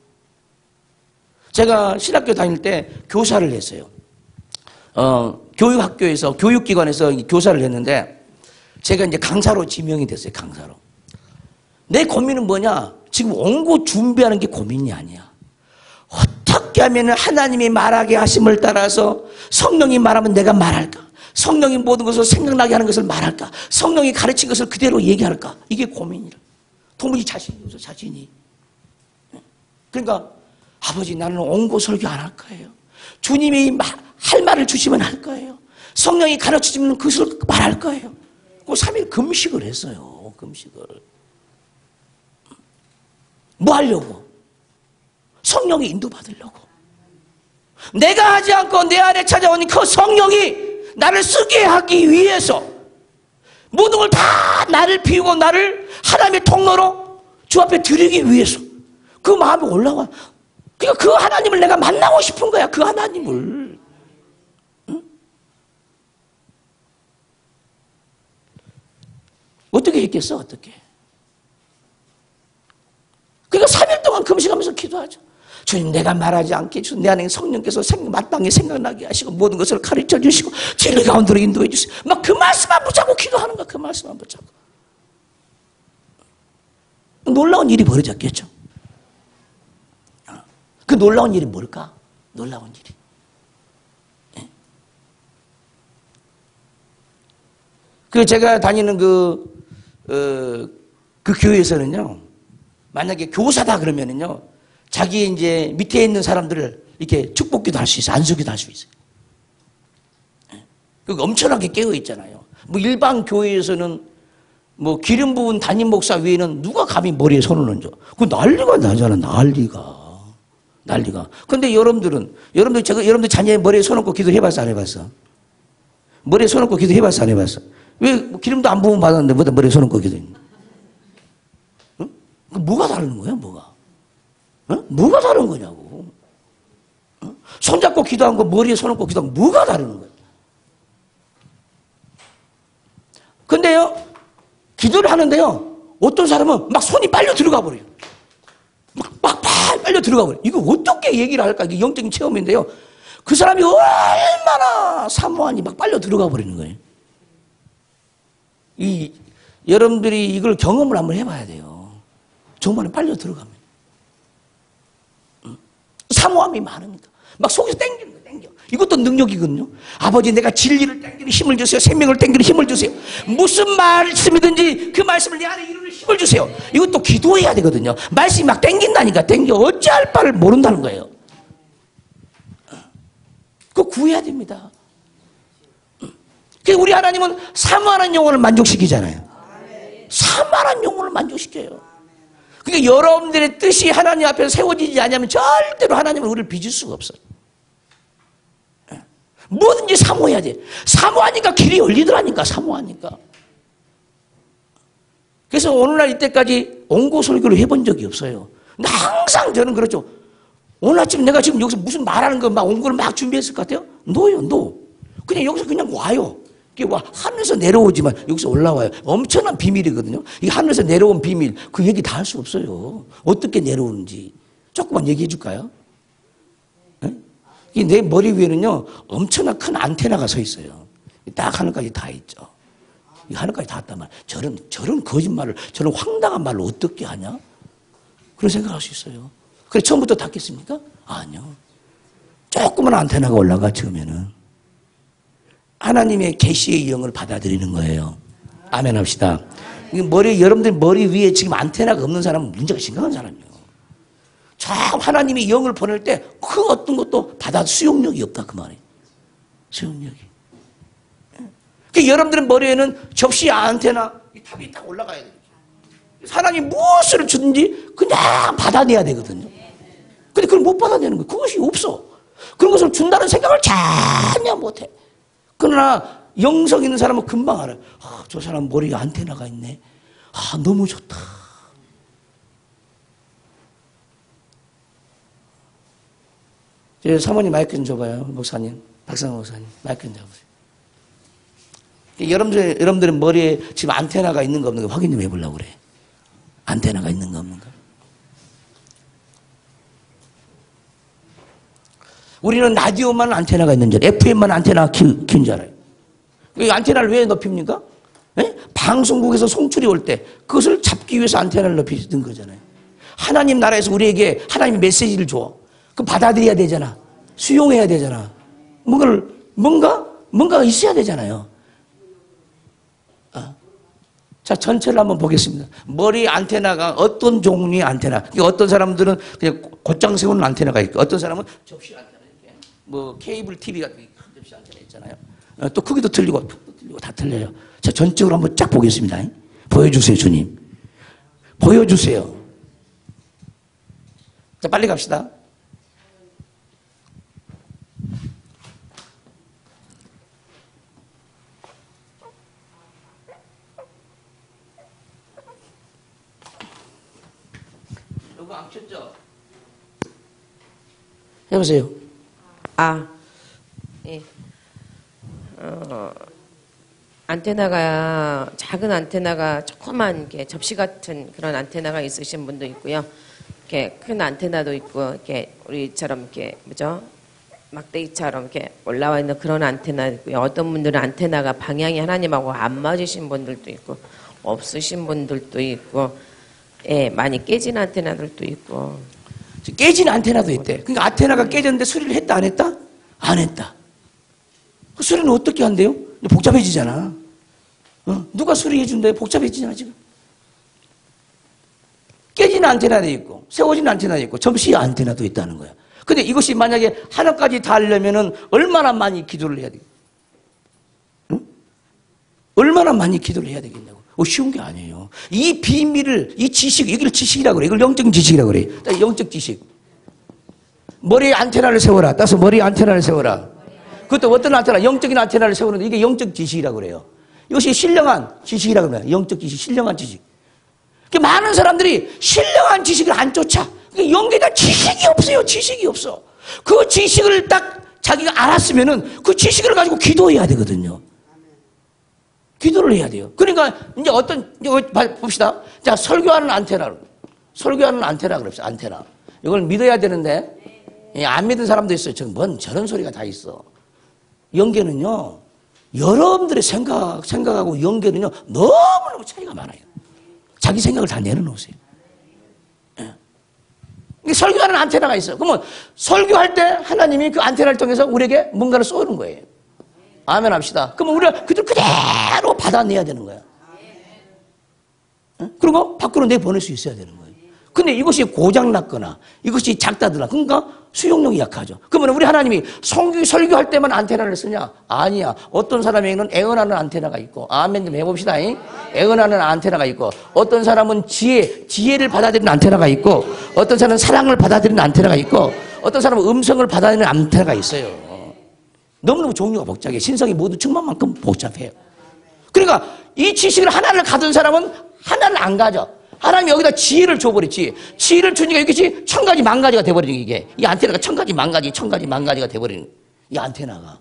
제가 신학교 다닐 때 교사를 했어요. 교육학교에서, 교육기관에서 교사를 했는데 제가 이제 강사로 지명이 됐어요, 강사로. 내 고민은 뭐냐? 지금 원고 준비하는 게 고민이 아니야. 어떻게 하면 하나님이 말하게 하심을 따라서 성령이 말하면 내가 말할까? 성령이 모든 것을 생각나게 하는 것을 말할까? 성령이 가르친 것을 그대로 얘기할까? 이게 고민이라. 도무지 자신이 없어, 자신이. 그러니까 아버지 나는 원고 설교 안 할 거예요. 주님이 할 말을 주시면 할 거예요. 성령이 가르치시면 그것을 말할 거예요. 그 3일 금식을 했어요. 금식을. 뭐 하려고? 성령이 인도받으려고. 내가 하지 않고 내 안에 찾아오는 그 성령이 나를 쓰게 하기 위해서 모든 걸 다 나를 비우고 나를 하나님의 통로로 주 앞에 드리기 위해서 그 마음이 올라와. 그러니까 그 하나님을 내가 만나고 싶은 거야. 그 하나님을. 응? 어떻게 했겠어? 어떻게? 그러니까 3일 동안 금식하면서 기도하죠. 주님 내가 말하지 않게 주님 내 안에 성령께서 마땅히 생각나게 하시고 모든 것을 가르쳐 주시고 진리 가운데로 인도해 주세요. 막 그 말씀만 붙잡고 기도하는 거야. 그 말씀만 붙잡고. 놀라운 일이 벌어졌겠죠. 그 놀라운 일이 뭘까? 놀라운 일이. 네. 그 제가 다니는 그 교회에서는요, 만약에 교사다 그러면은요, 자기 이제 밑에 있는 사람들을 이렇게 축복기도 할 수 있어요. 안수기도 할 수 있어요. 네. 그 엄청나게 깨어 있잖아요. 뭐 일반 교회에서는 뭐 기름 부은 담임 목사 외에는 누가 감히 머리에 손을 얹어? 그 난리가 나잖아, 난리가. 근데 여러분들 자녀의 머리에 손 얹고 기도해봤어, 안 해봤어? 머리에 손 얹고 기도해봤어, 안 해봤어? 왜 기름도 안 부음 받았는데 뭐다 머리에 손 얹고 기도했니? 응? 뭐가 다른 거야, 뭐가? 응? 뭐가 다른 거냐고. 응? 손잡고 기도한 거, 머리에 손 얹고 기도한 거, 뭐가 다른 거야? 근데요, 기도를 하는데요, 어떤 사람은 막 손이 빨려 들어가 버려요. 막 빨려 들어가 버려요. 이거 어떻게 얘기를 할까? 이게 영적인 체험인데요. 그 사람이 얼마나 사모하니 막 빨려 들어가 버리는 거예요. 여러분들이 이걸 경험을 한번 해봐야 돼요. 정말 빨려 들어가면. 사모함이 많으니까. 막 속에서 땡기는 거예요, 땡겨. 이것도 능력이거든요. 아버지, 내가 진리를 땡기는 힘을 주세요. 생명을 땡기는 힘을 주세요. 무슨 말씀이든지 그 말씀을 내 안에 이루는 힘을 주세요. 이것도 기도해야 되거든요. 말씀이 막 땡긴다니까, 땡겨. 어찌할 바를 모른다는 거예요. 그거 구해야 됩니다. 그래서 우리 하나님은 사모하는 영혼을 만족시키잖아요. 사모하는 영혼을 만족시켜요. 그러니까 여러분들의 뜻이 하나님 앞에서 세워지지 않으면 절대로 하나님은 우리를 빚을 수가 없어요. 뭐든지 사모해야 돼. 사모하니까 길이 열리더라니까, 사모하니까. 그래서 오늘날 이때까지 원고 설교를 해본 적이 없어요. 근데 항상 저는 그렇죠. 오늘 아침 내가 지금 여기서 무슨 말하는 거 막 원고를 막 준비했을 것 같아요? 노요. 그냥 여기서 그냥 와요. 이게 와, 하늘에서 내려오지만 여기서 올라와요. 엄청난 비밀이거든요. 이 하늘에서 내려온 비밀, 그 얘기 다 할 수 없어요. 어떻게 내려오는지. 조금만 얘기해 줄까요? 내 머리 위에는요, 엄청난 큰 안테나가 서 있어요. 딱 하늘까지 다 있죠. 이 하늘까지 다 왔단 말이에요. 저런 거짓말을, 저런 황당한 말을 어떻게 하냐? 그런 생각을 할 수 있어요. 그래, 처음부터 닫겠습니까? 아니요. 조그만 안테나가 올라가, 처음에는. 하나님의 계시의 영을 받아들이는 거예요. 아멘 합시다. 여러분들 머리 위에 지금 안테나가 없는 사람은 문제가 심각한 사람이에요. 참 하나님이 영을 보낼 때 그 어떤 것도 받아 수용력이 없다 그 말이에요. 수용력이. 그러니까 여러분들의 머리에는 접시 안테나 이 탑이 딱 올라가야 돼요. 하나님 무엇을 주든지 그냥 받아내야 되거든요. 근데 그걸 못 받아내는 거예요. 그것이 없어. 그런 것을 준다는 생각을 전혀 못해. 그러나 영성 있는 사람은 금방 알아요. 아, 저 사람 머리에 안테나가 있네. 아, 너무 좋다. 사모님 마이크 좀 줘봐요. 목사님, 박상호 목사님. 마이크 좀 잡으세요. 여러분들의 머리에 지금 안테나가 있는 거 없는 거 확인 좀 해보려고 그래. 안테나가 있는 거 없는 거. 우리는 라디오만 안테나가 있는 줄 알아요. FM만 안테나 키운 줄 알아요. 이 안테나를 왜 높입니까? 예? 방송국에서 송출이 올 때 그것을 잡기 위해서 안테나를 높이는 거잖아요. 하나님 나라에서 우리에게 하나님 메시지를 줘. 그럼 받아들여야 되잖아. 수용해야 되잖아. 뭔가 있어야 되잖아요. 자, 전체를 한번 보겠습니다. 머리 안테나가 어떤 종류의 안테나. 어떤 사람들은 그냥 곧장 세우는 안테나가 있고, 어떤 사람은 접시 안테나 이렇게. 뭐 케이블 TV 같은 큰 접시 안테나 있잖아요. 또 크기도 틀리고 다 틀려요. 자, 전적으로 한번 쫙 보겠습니다. 보여주세요, 주님. 보여주세요. 자, 빨리 갑시다. 요거 안 켰죠? 해보세요. 예. 안테나가, 작은 안테나가 조그만 게 접시 같은 그런 안테나가 있으신 분도 있고요. 이렇게 큰 안테나도 있고, 이렇게 우리처럼 이렇게, 막대기처럼 이렇게 올라와 있는 그런 안테나도 있고요. 어떤 분들은 안테나가 방향이 하나님하고 안 맞으신 분들도 있고, 없으신 분들도 있고, 예, 많이 깨진 안테나들도 있고. 깨진 안테나도 있대. 그러니까 안테나가 깨졌는데 수리를 했다, 안 했다? 안 했다. 그 수리는 어떻게 한대요? 복잡해지잖아. 누가 수리해 준대요? 복잡해지잖아, 지금. 깨진 안테나도 있고, 세워진 안테나도 있고, 접시 안테나도 있다는 거야. 근데 이것이 만약에 하나까지 다 하려면은 얼마나 많이 기도를 해야 되겠냐? 얼마나 많이 기도를 해야 되겠냐고. 쉬운 게 아니에요. 이 비밀을, 이 지식, 이걸 지식이라고 그래. 이걸 영적 지식이라고 그래. 영적 지식. 머리에 안테나를 세워라. 따서 머리에 안테나를 세워라. 그것도 어떤 안테나? 영적인 안테나를 세우는데 이게 영적 지식이라고 그래요. 이것이 신령한 지식이라고 그래요. 영적 지식, 신령한 지식. 많은 사람들이 신령한 지식을 안 쫓아. 영계다 지식이 없어요. 지식이 없어. 그 지식을 딱 자기가 알았으면은 그 지식을 가지고 기도해야 되거든요. 기도를 해야 돼요. 그러니까 이제 봅시다. 자, 설교하는 안테나로. 설교하는 안테나 그럽시다. 안테나. 이걸 믿어야 되는데 안 믿는 사람도 있어요. 저런 소리가 다 있어. 영계는요. 여러분들의 생각하고 영계는요. 너무너무 차이가 많아요. 자기 생각을 다 내려놓으세요. 예. 설교하는 안테나가 있어요. 그러면 설교할 때 하나님이 그 안테나를 통해서 우리에게 뭔가를 쏘는 거예요. 아멘 합시다. 그러면 우리가 그대로 받아내야 되는 거야. 그리고 밖으로 내보낼 수 있어야 되는 거예요. 근데 이것이 고장났거나 이것이 작다더라. 그러니까 수용력이 약하죠. 그러면 우리 하나님이 설교할 때만 안테나를 쓰냐? 아니야. 어떤 사람에게는 애언하는 안테나가 있고, 아멘 좀 해봅시다. 애언하는 안테나가 있고, 어떤 사람은 지혜를 받아들이는 안테나가 있고, 어떤 사람은 사랑을 받아들이는 안테나가 있고, 어떤 사람은 음성을 받아들이는 안테나가 있어요. 너무너무 종류가 복잡해. 신성이 모두 충만만큼 복잡해요. 그러니까 이 지식을 하나를 가진 사람은 하나를 안 가져. 하나님이 여기다 지혜를 줘버렸지. 지혜를 주니까 이것이 천가지 만가지가 돼버리는 이게. 이 안테나가 천가지 만가지가 돼버리는 이 안테나가.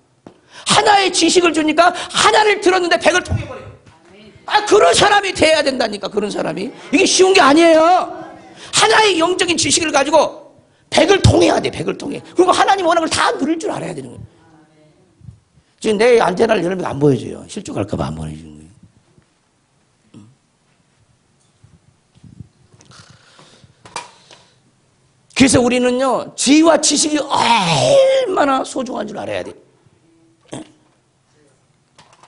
하나의 지식을 주니까 하나를 들었는데 백을 통해버려요. 그런 사람이 돼야 된다니까. 그런 사람이. 이게 쉬운 게 아니에요. 하나의 영적인 지식을 가지고 백을 통해야 돼. 백을 통해. 그리고 하나님 원하는 걸 다 누릴 줄 알아야 되는 거예요. 지금 내 안테나를 여러분이 안 보여줘요. 실족할까봐 안 보여주는 거예요. 그래서 우리는요, 지혜와 지식이 얼마나 소중한 줄 알아야 돼.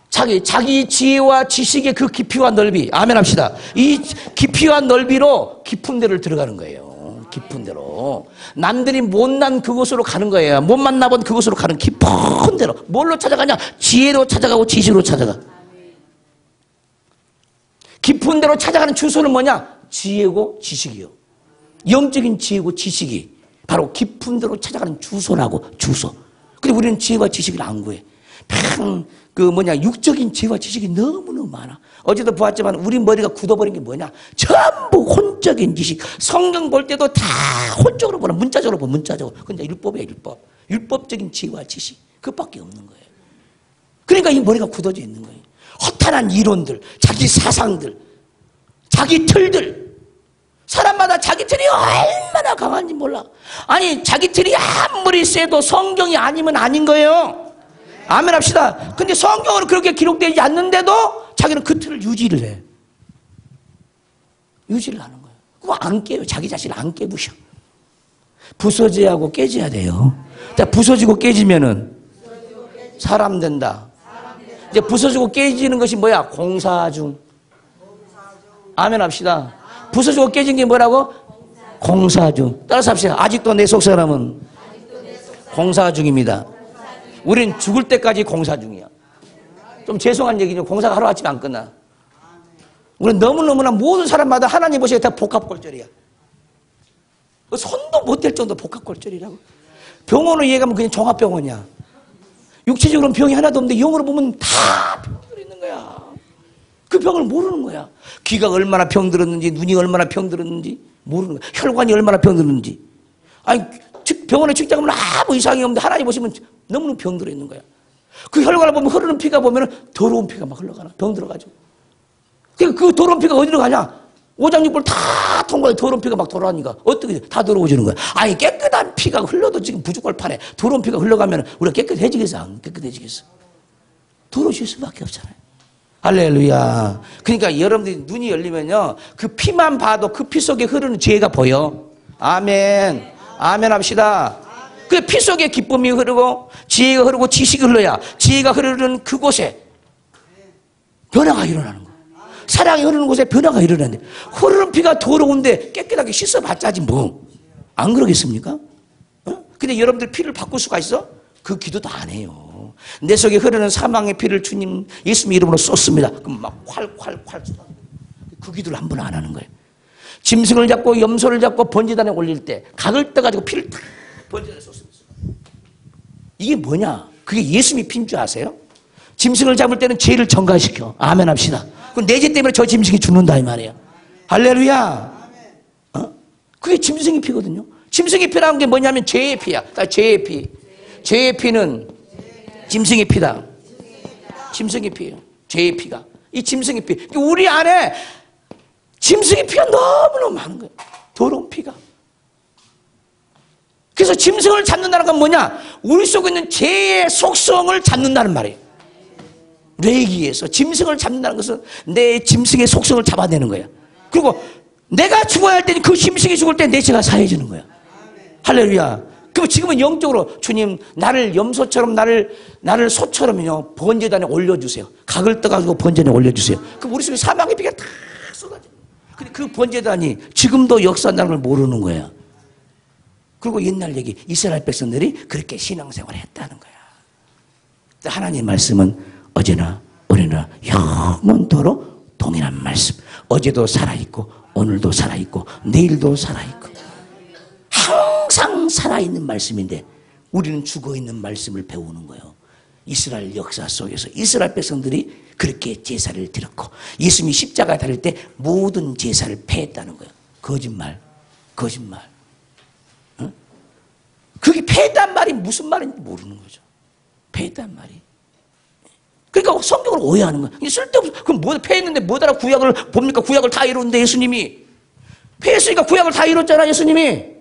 자기 지혜와 지식의 그 깊이와 넓이, 아멘 합시다. 이 깊이와 넓이로 깊은 데를 들어가는 거예요. 깊은 데로. 남들이 못난 그곳으로 가는 거예요. 못 만나본 그곳으로 가는 깊은 데로. 뭘로 찾아가냐? 지혜로 찾아가고 지식으로 찾아가. 깊은 데로 찾아가는 주소는 뭐냐? 지혜고 지식이요. 영적인 지혜고 지식이 바로 깊은 데로 찾아가는 주소라고. 주소. 근데 우리는 지혜와 지식을 안 구해. 육적인 지혜와 지식이 너무너무 많아. 어제도 보았지만 우리 머리가 굳어버린 게 뭐냐? 전부 혼적인 지식. 성경 볼 때도 다 혼적으로 보나. 문자적으로 보나. 문자적으로. 근데 율법이야, 율법. 율법적인 지혜와 지식. 그것밖에 없는 거예요. 그러니까 이 머리가 굳어져 있는 거예요. 허탄한 이론들, 자기 사상들, 자기 틀들. 사람마다 자기 틀이 얼마나 강한지 몰라. 아니 자기 틀이 아무리 세도 성경이 아니면 아닌 거예요. 아멘 합시다. 근데 성경은 그렇게 기록되지 않는데도 자기는 그 틀을 유지를 해. 유지를 하는 거예요. 그거 안 깨요. 자기 자신을 안 깨부셔. 부서져야 하고 깨져야 돼요. 자, 부서지고 깨지면은 사람 된다. 이제 부서지고 깨지는 것이 뭐야? 공사 중. 아멘 합시다. 부서지고 깨진 게 뭐라고? 공사 중. 따라서 합시다. 아직도 내 속 사람은 공사 중입니다. 우린 죽을 때까지 공사 중이야. 좀 죄송한 얘기죠. 공사가 하루아침에 안 끝나. 우리는 너무너무나 모든 사람마다 하나님 보시기에 다 복합골절이야. 손도 못 댈 정도 복합골절이라고. 병원으로 얘기하면 그냥 종합병원이야. 육체적으로는 병이 하나도 없는데 영으로 보면 다 병들어 있는 거야. 그 병을 모르는 거야. 귀가 얼마나 병들었는지, 눈이 얼마나 병들었는지 모르는 거야. 혈관이 얼마나 병들었는지. 아니 병원에 직장 가면 아무 이상이 없는데 하나님 보시면 너무너무 병들어 있는 거야. 그 혈관을 보면 흐르는 피가 보면 더러운 피가 막 흘러가나. 병들어가지고. 그러니까 그 더러운 피가 어디로 가냐? 오장육부를 다 통과해. 더러운 피가 막 돌아가니까 어떻게 다 더러워지는 거야. 아니 깨끗한 피가 흘러도 지금 부족할 판에 더러운 피가 흘러가면 우리가 깨끗해지겠어? 안 깨끗해지겠어? 더러워질 수밖에 없잖아요. 할렐루야. 그러니까 여러분들이 눈이 열리면요 그 피만 봐도 그 피 속에 흐르는 죄가 보여. 아멘. 아멘 합시다. 그 피 속에 기쁨이 흐르고 지혜가 흐르고 지식이 흘러야 지혜가 흐르는 그곳에 변화가 일어나는 거야. 사랑이 흐르는 곳에 변화가 일어나는데 흐르는 피가 더러운데 깨끗하게 씻어봤자지 뭐. 안 그러겠습니까? 어? 근데 여러분들 피를 바꿀 수가 있어? 그 기도도 안 해요. 내 속에 흐르는 사망의 피를 주님 예수님 이름으로 쏟습니다. 그럼 막 콸콸콸 쏟아. 그 기도를 한 번 안 하는 거예요. 짐승을 잡고 염소를 잡고 번제단에 올릴 때 각을 떠가지고 피를 탁 번제단에 쏟습니다. 이게 뭐냐? 그게 예수님이 피인 줄 아세요? 짐승을 잡을 때는 죄를 전가시켜. 아멘 합시다. 그럼 내 죄 때문에 저 짐승이 죽는다 이 말이에요. 할렐루야. 어? 그게 짐승의 피거든요. 짐승의 피라는 게 뭐냐면 죄의 피야. 죄의 피. 죄의 피는 짐승의 피다. 짐승의 피예요. 죄의 피가. 이 짐승의 피. 우리 안에 짐승의 피가 너무너무 많은 거예요. 더러운 피가. 그래서 짐승을 잡는다는 건 뭐냐? 우리 속에 있는 죄의 속성을 잡는다는 말이에요. 뇌기에서 짐승을 잡는다는 것은 내 짐승의 속성을 잡아내는 거야. 그리고 내가 죽어야 할 때는 그 짐승이 죽을 때 내 죄가 사해지는 거야. 할렐루야. 그럼 지금은 영적으로 주님 나를 염소처럼 나를 소처럼요 번제단에 올려주세요. 각을 떠가지고 번제단에 올려주세요. 그럼 우리 속에 사망의 피가 다 쏟아져. 근데 그 번제단이 지금도 역사한다는 걸 모르는 거야. 그리고 옛날 얘기 이스라엘 백성들이 그렇게 신앙생활을 했다는 거야. 하나님의 말씀은 어제나 오늘나 영원토록 동일한 말씀. 어제도 살아있고 오늘도 살아있고 내일도 살아있고 항상 살아있는 말씀인데 우리는 죽어있는 말씀을 배우는 거예요. 이스라엘 역사 속에서 이스라엘 백성들이 그렇게 제사를 드렸고 예수님이 십자가에 달릴 때 모든 제사를 폐했다는 거예요. 거짓말. 어? 그게 폐했단 말이 무슨 말인지 모르는 거죠. 폐했단 말이. 그러니까 성경을 오해하는 거예요. 쓸데없어. 그럼 뭐 폐했는데 뭐더라 구약을 봅니까? 구약을 다 이뤘는데 예수님이. 폐했으니까 구약을 다 이뤘잖아 예수님이.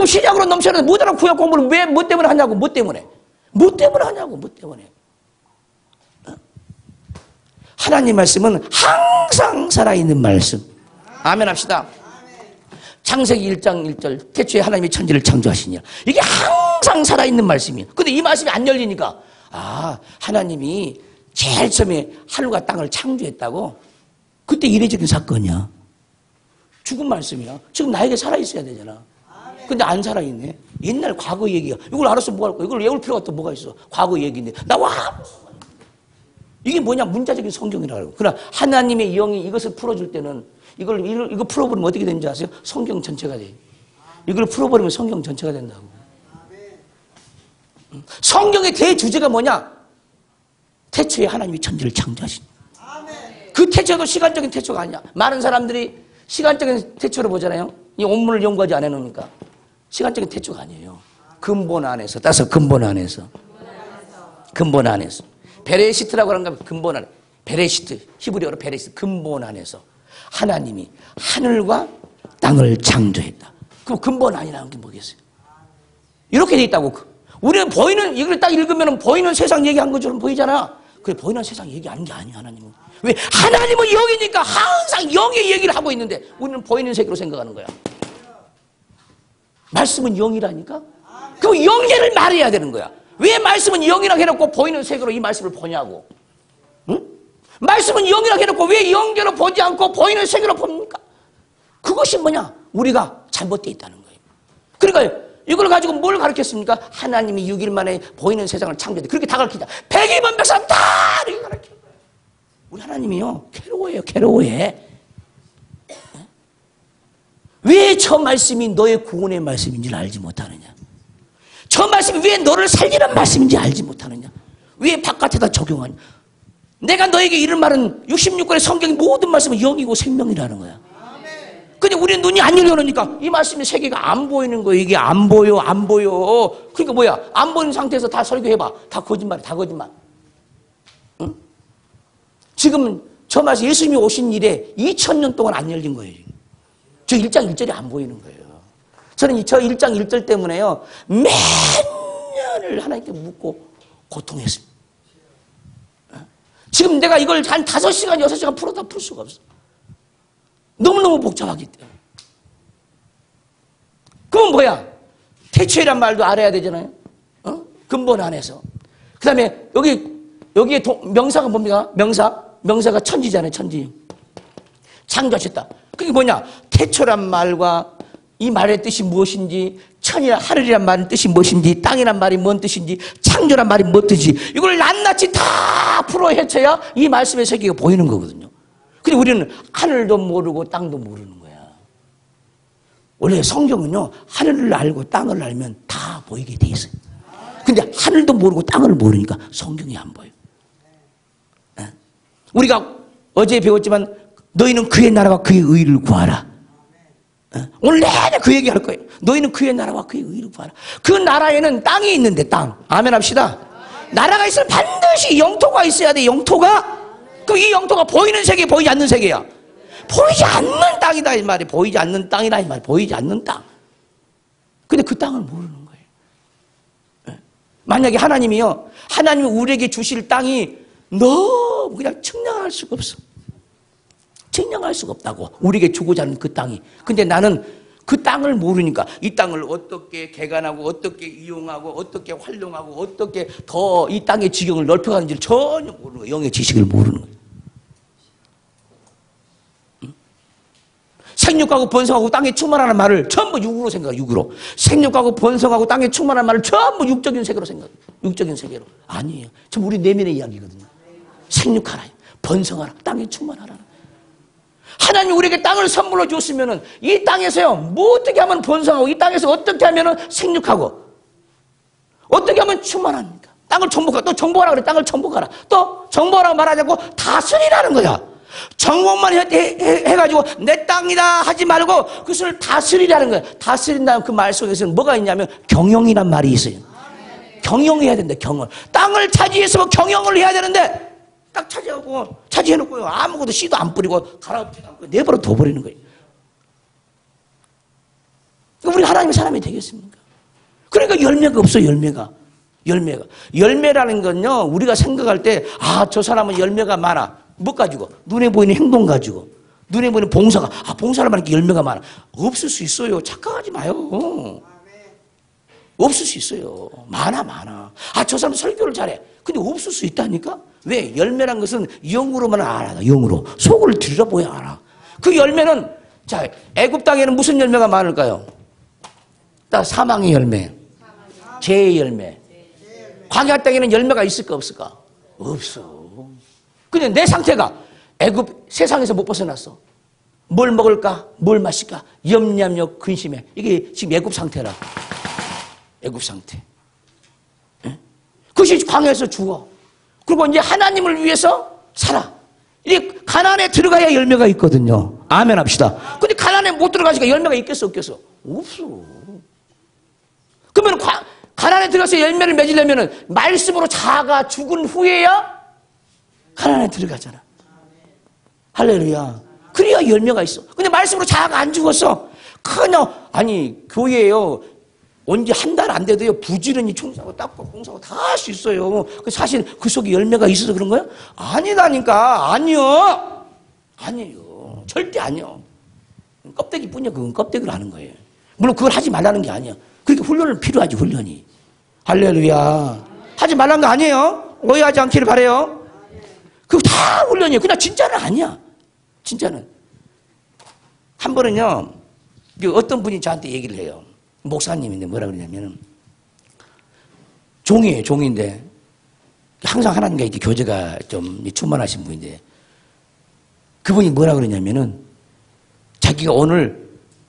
신약으로 넘쳐나는데 뭐더라 구약 공부를 왜 뭐 때문에 하냐고. 뭐 때문에 하냐고. 어? 하나님 말씀은 항상 살아있는 말씀. 아멘 합시다. 창세기 1장 1절 태초에 하나님이 천지를 창조하시니라. 이게 항상 살아있는 말씀이에요. 근데 이 말씀이 안 열리니까 하나님이 제일 처음에 하늘과 땅을 창조했다고? 그때 이례적인 사건이야. 죽은 말씀이야. 지금 나에게 살아있어야 되잖아. 근데 안 살아있네. 옛날 과거 얘기야. 이걸 알아서 뭐 할 거야? 이걸 외울 필요가 또 뭐가 있어? 과거 얘기인데. 나와! 이게 뭐냐? 문자적인 성경이라고. 그러나 하나님의 영이 이것을 풀어줄 때는 이거 풀어버리면 어떻게 되는지 아세요? 성경 전체가 돼. 이걸 풀어버리면 성경 전체가 된다고. 성경의 대주제가 뭐냐? 태초에 하나님이 천지를 창조하신. 그 태초도 시간적인 태초가 아니야. 많은 사람들이 시간적인 태초로 보잖아요. 이 온문을 연구하지 않아놓으니까. 시간적인 태초가 아니에요. 근본 안에서. 따서 근본 안에서. 베레시트라고 하는 건 근본 안에. 베레시트. 히브리어로 베레시트. 근본 안에서. 하나님이 하늘과 땅을 창조했다. 그럼 근본 아니라는 게 뭐겠어요? 이렇게 돼 있다고. 우리는 보이는, 이걸 딱 읽으면 보이는 세상 얘기한 것처럼 보이잖아. 그래, 보이는 세상 얘기하는 게 아니야, 하나님은. 왜? 하나님은 영이니까 항상 영의 얘기를 하고 있는데 우리는 보이는 세계로 생각하는 거야. 말씀은 영이라니까? 그 영예를 말해야 되는 거야. 왜 말씀은 영이라고 해놓고 보이는 세계로 이 말씀을 보냐고. 응? 말씀은 영이라고 해놓고 왜 영계로 보지 않고 보이는 세계로 봅니까? 그것이 뭐냐? 우리가 잘못되어 있다는 거예요. 그러니까 이걸 가지고 뭘 가르쳤습니까? 하나님이 6일 만에 보이는 세상을 창조했다. 그렇게 다 가르치자. 100일만 백사람 다 이렇게 가르쳐. 우리 하나님이요, 괴로워해요, 괴로워해. 왜 저 말씀이 너의 구원의 말씀인지를 알지 못하느냐? 저 말씀이 왜 너를 살리는 말씀인지 알지 못하느냐? 왜 바깥에다 적용하냐? 내가 너에게 이런 말은 66권의 성경의 모든 말씀은 영이고 생명이라는 거야. 근데 우리 눈이 안 열려놓으니까 이 말씀의 세계가 안 보이는 거예요. 이게 안 보여, 안 보여. 그러니까 뭐야? 안 보이는 상태에서 다 설교해봐. 다 거짓말이야, 다 거짓말. 응? 지금 저 말씀 예수님이 오신 일에 2000년 동안 안 열린 거예요. 저 1장 1절이 안 보이는 거예요. 저는 저 1장 1절 때문에요, 몇 년을 하나님께 묻고 고통했습니다. 지금 내가 이걸 한 5시간, 6시간 풀어다 풀 수가 없어. 너무너무 복잡하기 때문에. 그건 뭐야? 태초이란 말도 알아야 되잖아요. 어? 근본 안에서. 그 다음에 여기에 명사가 뭡니까? 명사가 천지잖아요, 천지. 창조하셨다. 그게 뭐냐? 태초란 말과 이 말의 뜻이 무엇인지, 천이란 하늘이란 말의 뜻이 무엇인지, 땅이란 말이 뭔 뜻인지, 창조란 말이 뭔 뜻인지, 이걸 낱낱이 다 풀어 헤쳐야 이 말씀의 세계가 보이는 거거든요. 근데 우리는 하늘도 모르고 땅도 모르는 거야. 원래 성경은요, 하늘을 알고 땅을 알면 다 보이게 돼 있어요. 근데 하늘도 모르고 땅을 모르니까 성경이 안 보여. 우리가 어제 배웠지만 너희는 그의 나라와 그의 의를 구하라. 오늘 내내 그 얘기할 거예요. 너희는 그의 나라와 그의 의를 구하라. 그 나라에는 땅이 있는데, 땅. 아멘 합시다. 나라가 있으면 반드시 영토가 있어야 돼. 영토가. 그럼 이 영토가 보이는 세계, 보이지 않는 세계야. 보이지 않는 땅이다 이 말이. 보이지 않는 땅이다 이 말이. 보이지 않는 땅. 근데 그 땅을 모르는 거예요. 만약에 하나님이요, 하나님이 우리에게 주실 땅이 너무 그냥 측량할 수가 없어. 측량할 수가 없다고. 우리에게 주고자 하는 그 땅이. 근데 나는 그 땅을 모르니까 이 땅을 어떻게 개간하고 어떻게 이용하고 어떻게 활용하고 어떻게 더 이 땅의 지경을 넓혀가는지를 전혀 모르는 거예요. 영의 지식을 모르는 거예요. 생육하고 번성하고 땅에 충만하는 말을 전부 육으로 생각해요. 육으로. 생육하고 번성하고 땅에 충만한 말을 전부 육적인 세계로 생각해요. 육적인 세계로. 아니에요. 전부 우리 내면의 이야기거든요. 생육하라, 번성하라, 땅에 충만하라. 하나님이 우리에게 땅을 선물로 줬으면은 이 땅에서요, 뭐 어떻게 하면 번성하고 이 땅에서 어떻게 하면은 생육하고 어떻게 하면 충만합니까? 땅을 정복하라. 또 정복하라 그래. 땅을 정복하라. 또 정복하라고 말하지 않고 다스리라는 거야. 정복만 해가지고 내 땅이다 하지 말고 그것을 다스리라는 거야. 다스린다는 그 말 속에서는 뭐가 있냐면 경영이란 말이 있어요. 경영해야 된다. 경영. 땅을 차지해서 경영을 해야 되는데 딱 차지해놓고요, 아무것도 씨도 안 뿌리고 갈아엎지도 않고 내버려 둬버리는 거예요. 우리 하나님의 사람이 되겠습니까? 그러니까 열매가 없어요. 열매라는 건요, 우리가 생각할 때 저 사람은 열매가 많아. 뭐 가지고? 눈에 보이는 행동 가지고, 눈에 보이는 봉사가, 봉사를 하니까 열매가 많아. 없을 수 있어요. 착각하지 마요. 없을 수 있어요. 많아. 저 사람 설교를 잘해. 근데 없을 수 있다니까? 왜? 열매란 것은 영으로만 알아. 영으로. 속을 들여다보야 알아. 그 열매는, 자, 애굽 땅에는 무슨 열매가 많을까요? 딱 사망의 열매, 죄의 열매. 광야 땅에는 열매가 있을까 없을까? 없어. 근데 내 상태가 애굽 세상에서 못 벗어났어. 뭘 먹을까? 뭘 마실까? 염려하며 근심해. 이게 지금 애굽 상태라. 애굽 상태. 그것이 광야에서 죽어. 그리고 이제 하나님을 위해서 살아. 이 가나안에 들어가야 열매가 있거든요. 아멘 합시다. 근데 가나안에 못 들어가니까 열매가 있겠어 없겠어? 없어. 그러면 가나안에 들어가서 열매를 맺으려면 말씀으로 자아가 죽은 후에야 가나안에 들어가잖아. 할렐루야. 그래야 열매가 있어. 근데 말씀으로 자아가 안 죽었어. 그냥, 아니, 교회에요. 언제 한 달 안 돼도요, 부지런히 청소하고 닦고 공사하고 다 할 수 있어요. 사실 그 속에 열매가 있어서 그런 거예요? 아니다니까. 아니요. 아니에요. 절대 아니요. 껍데기뿐이야. 그건 껍데기로 하는 거예요. 물론 그걸 하지 말라는 게 아니야. 그러니까 훈련은 필요하지, 훈련이. 할렐루야. 하지 말라는 거 아니에요. 오해하지 않기를 바라요. 그거 다 훈련이에요. 그냥 진짜는 아니야. 진짜는. 한 번은요, 어떤 분이 저한테 얘기를 해요. 목사님인데 뭐라 그러냐면은, 종이에요, 종인데. 항상 하나님과 이렇게 교제가 좀 충만하신 분인데, 그분이 뭐라 그러냐면은, 자기가 오늘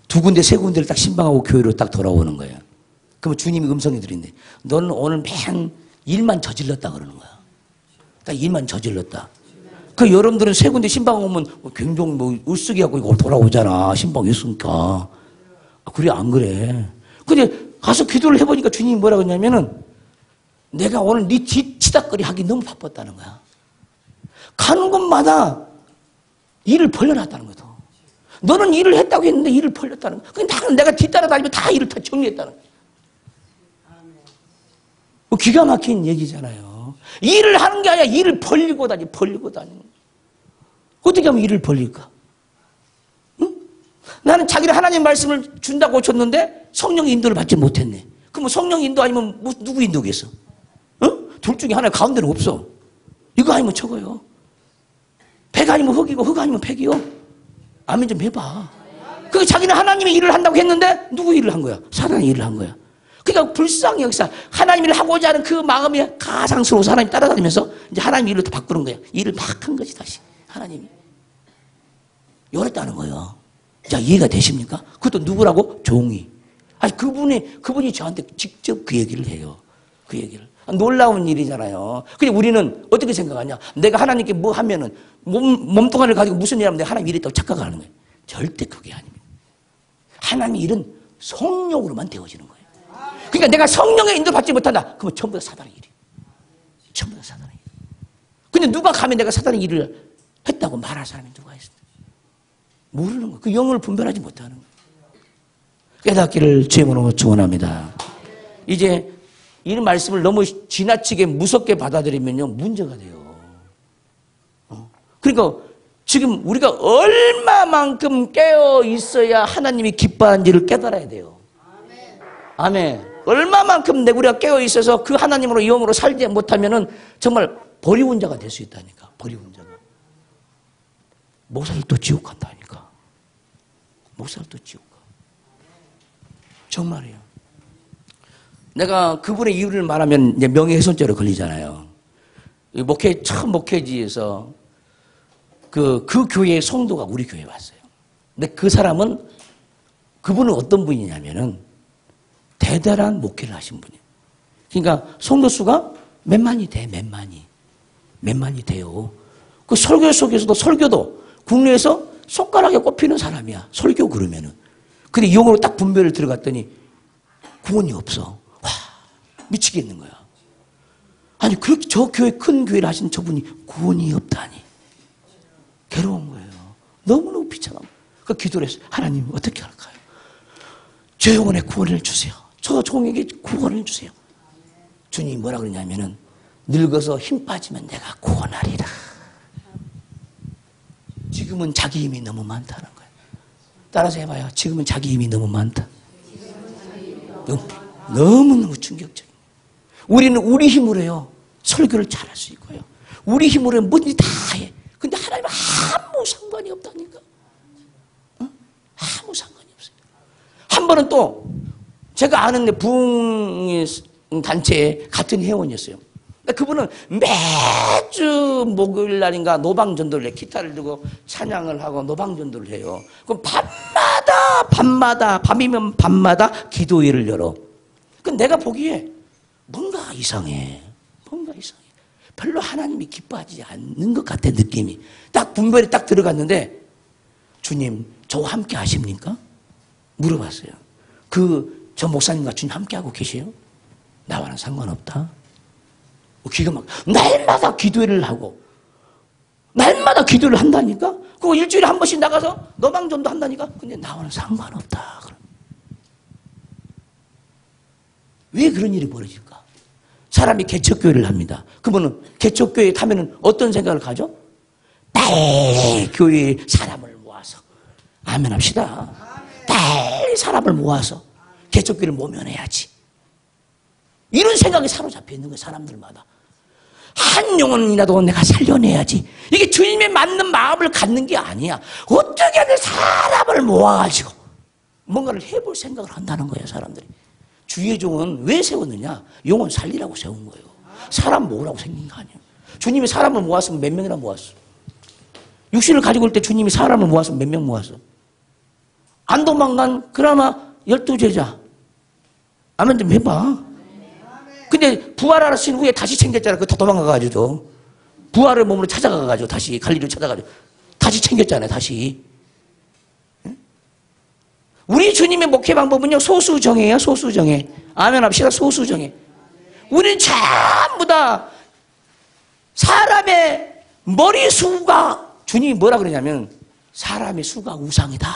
2군데, 3군데를 딱 신방하고 교회로 딱 돌아오는 거예요. 그러면 주님이 음성이 들린대. 너는 오늘 맨 일만 저질렀다 그러는 거야. 딱 일만 저질렀다. 그 여러분들은 3군데 신방 오면 굉장히 으쓱이 하고 돌아오잖아. 신방 있으니까. 그래, 안 그래. 근데 가서 기도를 해보니까 주님이 뭐라고 했냐면은 내가 오늘 네 뒤치다거리 하기 너무 바빴다는 거야. 가는 곳마다 일을 벌려놨다는 거야. 너는 일을 했다고 했는데 일을 벌렸다는 거야. 근데 다 내가 뒤따라다니면 다 일을 다 정리했다는 거야. 기가 막힌 얘기잖아요. 일을 하는 게 아니라 일을 벌리고 다니, 벌리고 다니는 거야. 어떻게 하면 일을 벌릴까? 응? 나는 자기를 하나님 말씀을 준다고 줬는데 성령 인도를 받지 못했네. 그럼 성령 인도 아니면 누구 인도겠어? 응? 둘 중에 하나 가운데는 없어. 이거 아니면 저거요. 백 아니면 흙이고 흙 아니면 백이요. 아멘 좀 해봐. 그 자기는 하나님의 일을 한다고 했는데 누구 일을 한 거야? 사단의 일을 한 거야. 그러니까 불쌍히 역사 하나님 일을 하고자 하는 그 마음이 가상스러워서 하나님 따라다니면서 이제 하나님 일을 또 바꾸는 거야. 일을 막 한 거지 다시 하나님이. 이랬다는 거예요. 자, 이해가 되십니까? 그것도 누구라고? 종이. 아니, 그분이 저한테 직접 그 얘기를 해요. 그 얘기를. 놀라운 일이잖아요. 근데 우리는 어떻게 생각하냐? 내가 하나님께 뭐 하면은, 몸뚱아리를 가지고 무슨 일 하면 내가 하나님 일이 있다고 착각하는 거예요. 절대 그게 아닙니다. 하나님 일은 성령으로만 되어지는 거예요. 그러니까 내가 성령의 인도를 받지 못한다. 그러면 전부 다 사단의 일이에요. 전부 다 사단의 일. 근데 누가 가면 내가 사단의 일을 했다고 말할 사람이 누가 있어요? 모르는 거예요. 그 영을 분별하지 못하는 거예요. 깨닫기를 주의 이름으로 축원합니다. 이제 이 말씀을 너무 지나치게 무섭게 받아들이면요 문제가 돼요. 그러니까 지금 우리가 얼마만큼 깨어 있어야 하나님이 기뻐하는지를 깨달아야 돼요. 아멘. 얼마만큼 우리가 깨어 있어서 그 하나님으로 영으로 살지 못하면은 정말 버리운 자가 될 수 있다니까. 버리운 자가. 목사를 또 지옥 간다니까. 목사를 또 지옥 가. 정말이에요. 내가 그분의 이유를 말하면 이제 명예훼손죄로 걸리잖아요. 처음 목회지에서 그 교회의 성도가 우리 교회에 왔어요. 근데 그분은 어떤 분이냐면은 대단한 목회를 하신 분이에요. 그러니까 성도 수가 몇만이 돼, 몇만이 돼요. 그 설교 속에서도 설교도 국내에서 손가락에 꼽히는 사람이야. 설교 그러면은. 근데 영어로 딱 분별을 들어갔더니 구원이 없어. 와, 미치겠는 거야. 아니, 그렇게 저 교회, 큰 교회를 하신 저분이 구원이 없다니. 괴로운 거예요. 너무너무 비참하고. 그 기도를 했어요. 하나님, 어떻게 할까요? 저 영혼에 구원을 주세요. 저 종에게 구원을 주세요. 주님이 뭐라 그러냐면은, 늙어서 힘 빠지면 내가 구원하리라. 지금은 자기 힘이 너무 많다는 거예요. 따라서 해봐요. 지금은 자기 힘이 너무 많다. 너무너무 충격적이에요. 우리는 우리 힘으로 해요. 설교를 잘할 수 있고요. 우리 힘으로 뭐든지 다 해. 근데 하나님은 아무 상관이 없다니까. 응? 아무 상관이 없어요. 한 번은 또 제가 아는 부흥 단체의 같은 회원이었어요. 그분은 매주 목요일 날인가 노방전도를 해. 기타를 들고 찬양을 하고 노방전도를 해요. 그럼 밤이면 밤마다 기도회를 열어. 그 내가 보기에 뭔가 이상해. 별로 하나님이 기뻐하지 않는 것 같아, 느낌이. 딱 분별이 딱 들어갔는데, 주님, 저와 함께 하십니까? 물어봤어요. 저 목사님과 주님 함께 하고 계세요? 나와는 상관없다. 기가 막, 날마다 기도회를 하고, 날마다 기도를 한다니까? 그거 일주일에 한 번씩 나가서 노방전도 한다니까? 근데 나와는 상관없다. 왜 그런 일이 벌어질까? 사람이 개척교회를 합니다. 그러면 개척교회에 타면은 어떤 생각을 가져? 빨리 교회에 사람을 모아서 아멘 합시다. 빨리 사람을 모아서 개척교회를 모면해야지. 이런 생각이 사로잡혀 있는 거예요. 사람들마다. 한 영혼이라도 내가 살려내야지. 이게 주님에 맞는 마음을 갖는 게 아니야. 어떻게든 사람을 모아가지고 뭔가를 해볼 생각을 한다는 거예요. 사람들이. 주의 종은 왜 세웠느냐? 영혼 살리라고 세운 거예요. 사람 모으라고 생긴 거 아니에요. 주님이 사람을 모았으면 몇 명이나 모았어? 육신을 가지고 올 때 주님이 사람을 모았으면 몇 명 모았어? 안 도망간 그나마 12제자. 아멘 좀 해봐. 근데 부활하신 후에 다시 챙겼잖아. 그거 다 도망가가지고. 부활의 몸으로 찾아가가지고 다시 갈릴리로 찾아가지고 다시 챙겼잖아요. 다시. 우리 주님의 목회 방법은요, 소수정예예요. 소수정예. 아멘 합시다. 소수정예. 우리는 전부 다 사람의 머리수가, 주님이 뭐라 그러냐면 사람의 수가 우상이다.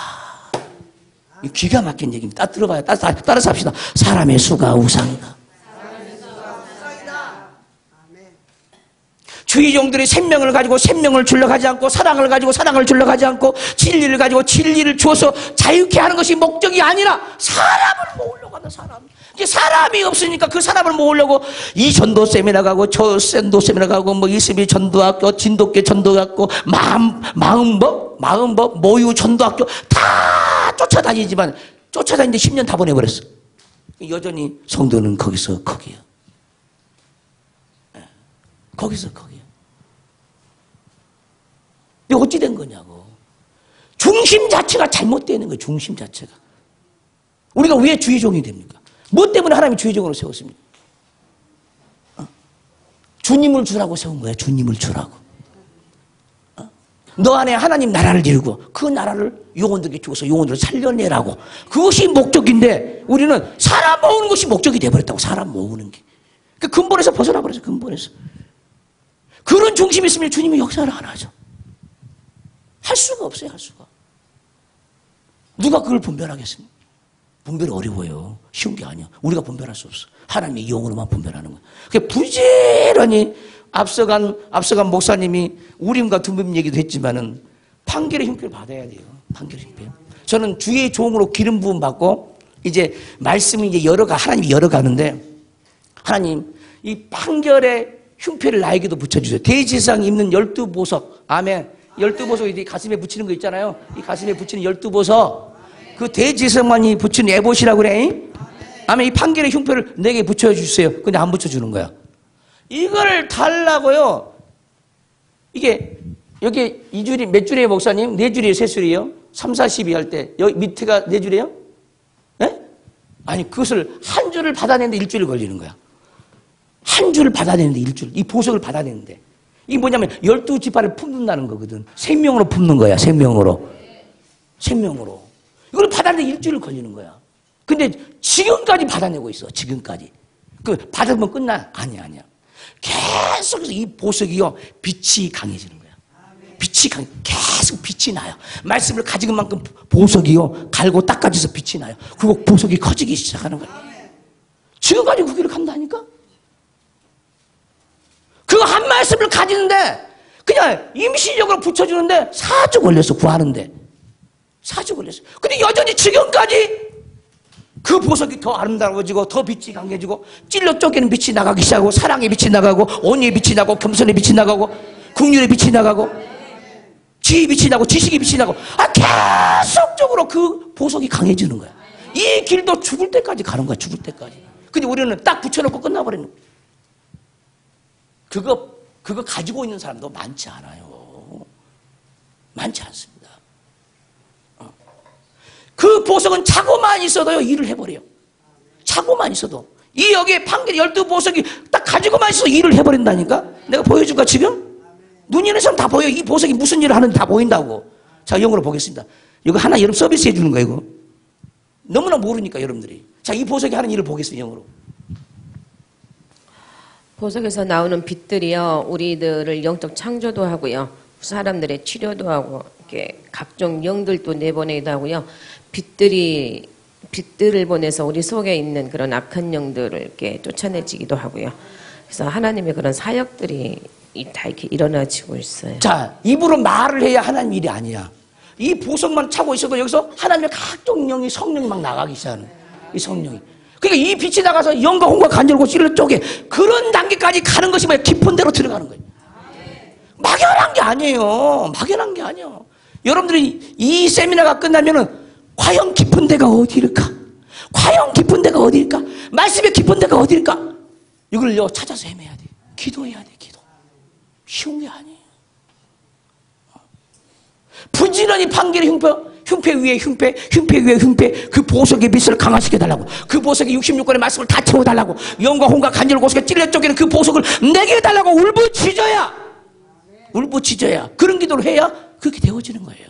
기가 막힌 얘기입니다. 들어봐요. 따라서 합시다. 사람의 수가 우상이다. 주의 종들이 생명을 가지고 생명을 주려 하지 않고, 사랑을 가지고 사랑을 주려 하지 않고, 진리를 가지고 진리를 주어서 자유케 하는 것이 목적이 아니라 사람을 모으려고 한다. 사람. 이제 사람이 없으니까 그 사람을 모으려고 이 전도 세미나 가고 저 센도 세미나 가고 뭐 이스미 전도학교, 진돗개 전도학교, 마음법 모유 전도학교 다 쫓아다니지만 쫓아다니는데 10년 다 보내버렸어. 여전히 성도는 거기서 거기야. 거기서 거기야. 이게 어찌 된 거냐고. 중심 자체가 잘못되는 거예요. 중심 자체가. 우리가 왜 주의 종이 됩니까? 뭐 때문에 하나님이 주의 종으로 세웠습니까? 주님을 주라고 세운 거야. 주님을 주라고. 너 안에 하나님 나라를 이루고 그 나라를 영혼들에게 주어서 영혼들을 살려내라고. 그것이 목적인데 우리는 사람 모으는 것이 목적이 되어버렸다고. 사람 모으는 게. 그 근본에서 벗어나 버렸어. 근본에서. 그런 중심이 있으면 주님이 역사를 안 하죠. 할 수가 없어요. 할 수가. 누가 그걸 분별하겠습니까? 분별이 어려워요. 쉬운 게 아니야. 우리가 분별할 수 없어. 하나님의 영으로만 분별하는 거야. 부지런히 앞서간 목사님이 우림과 둠빔 얘기도 했지만은 판결의 형편을 받아야 돼요. 판결의 형편. 저는 주의 종으로 기름 부음 받고 이제 말씀이 이제 하나님이 열어가는데 하나님 이 판결의 흉패를 나에게도 붙여주세요. 대지상 입는 12보석. 아멘. 12보석 가슴에 붙이는 거 있잖아요. 이 가슴에 붙이는 12보석. 그 대지상만이 붙이는 에봇이라고 그래. 아멘. 이 판결의 흉패를 내게 붙여주세요. 근데 안 붙여주는 거야. 이걸 달라고요. 이게 여기 2줄이 몇 줄이에요 목사님? 4줄이에요? 3줄이에요? 3, 4, 12 할 때 여기 밑에가 4줄이에요? 네? 아니 그것을 한 줄을 받아내는데 1줄이 걸리는 거야. 한 줄을 받아내는데 1줄. 이 보석을 받아내는데. 이게 뭐냐면 12지파를 품는다는 거거든. 생명으로 품는 거야. 생명으로. 생명으로. 이걸 받아내는데 1줄을 걸리는 거야. 근데 지금까지 받아내고 있어. 지금까지. 그 받으면 끝나? 아니야. 계속해서 이 보석이요. 빛이 강해지는 거야. 빛이 계속 빛이 나요. 말씀을 가지는 만큼 보석이요. 갈고 닦아져서 빛이 나요. 그리고 보석이 커지기 시작하는 거야. 지금까지 그 길을 간다니까? 그 한 말씀을 가지는데 그냥 임시적으로 붙여주는데 4주 걸렸어. 구하는데 4주 걸렸어. 근데 여전히 지금까지 그 보석이 더 아름다워지고 더 빛이 강해지고 찔러 쫓기는 빛이 나가기 시작하고 사랑의 빛이 나가고 온유의 빛이 나고 겸손의 빛이 나가고 긍휼의 빛이 나가고 지혜의 빛이 나고 지식의 빛이 나고 계속적으로 그 보석이 강해지는 거야. 이 길도 죽을 때까지 가는 거야. 죽을 때까지. 근데 우리는 딱 붙여놓고 끝나버리는 거야. 그거 가지고 있는 사람도 많지 않아요. 많지 않습니다. 그 보석은 차고만 있어도요, 일을 해버려요. 차고만 있어도. 이 여기에 판결 12보석이 딱 가지고만 있어도 일을 해버린다니까? 내가 보여줄까, 지금? 눈이 있는 사람 다 보여. 이 보석이 무슨 일을 하는지 다 보인다고. 자, 영어로 보겠습니다. 이거 하나 여러분 서비스 해주는 거예요, 이거. 너무나 모르니까, 여러분들이. 자, 이 보석이 하는 일을 보겠습니다, 영어로. 보석에서 나오는 빛들이요, 우리들을 영적 창조도 하고요. 사람들의 치료도 하고 이렇게 각종 영들도 내보내기도 하고요. 빛들을 보내서 우리 속에 있는 그런 악한 영들을 이렇게 쫓아내지기도 하고요. 그래서 하나님의 그런 사역들이 다 이렇게 일어나지고 있어요. 자, 입으로 말을 해야 하나님 일이 아니야. 이 보석만 차고 있어도 여기서 하나님의 각종 영이, 성령이 막 나가기 시작하는 거예요. 이 성령이. 그러니까 이 빛이 나가서 영과 혼과 간절고 찔러 쪼개 그런 단계까지 가는 것이 뭐야? 깊은 데로 들어가는 거예요. 막연한 게 아니에요. 막연한 게 아니에요. 여러분들이 이 세미나가 끝나면은 과연 깊은 데가 어디일까? 과연 깊은 데가 어디일까? 말씀의 깊은 데가 어디일까? 이걸요 찾아서 헤매야 돼. 기도해야 돼. 기도. 쉬운 게 아니에요. 부지런히 판결의 흉패 위에 흉패 위에 흉패, 그 보석의 빛을 강화시켜달라고, 그 보석의 66권의 말씀을 다 채워달라고, 영과 혼과 간절을 고속에 찔려 쪼개는 그 보석을 내게 해달라고 울부짖어야 그런 기도를 해야 그렇게 되어지는 거예요.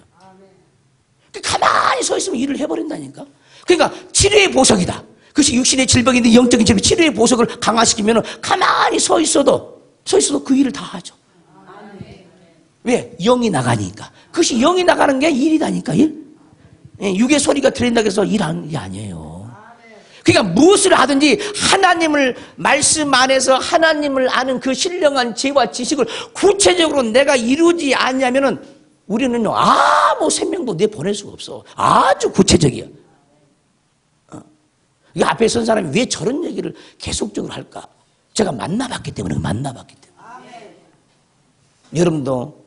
가만히 서 있으면 일을 해버린다니까. 그러니까 치료의 보석이다. 그것이 육신의 질병인데 영적인 질병, 치료의 보석을 강화시키면 가만히 서 있어도 그 일을 다 하죠. 왜? 영이 나가니까. 그것이 영이 나가는 게 일이다니까. 일. 육의 소리가 들린다고 해서 일하는 게 아니에요. 그러니까 무엇을 하든지 하나님을 말씀 안에서 하나님을 아는 그 신령한 지혜와 지식을 구체적으로 내가 이루지 않냐면은 우리는요 아무 생명도 내보낼 수가 없어. 아주 구체적이야. 이 앞에 선 사람이 왜 저런 얘기를 계속적으로 할까? 제가 만나봤기 때문에. 여러분도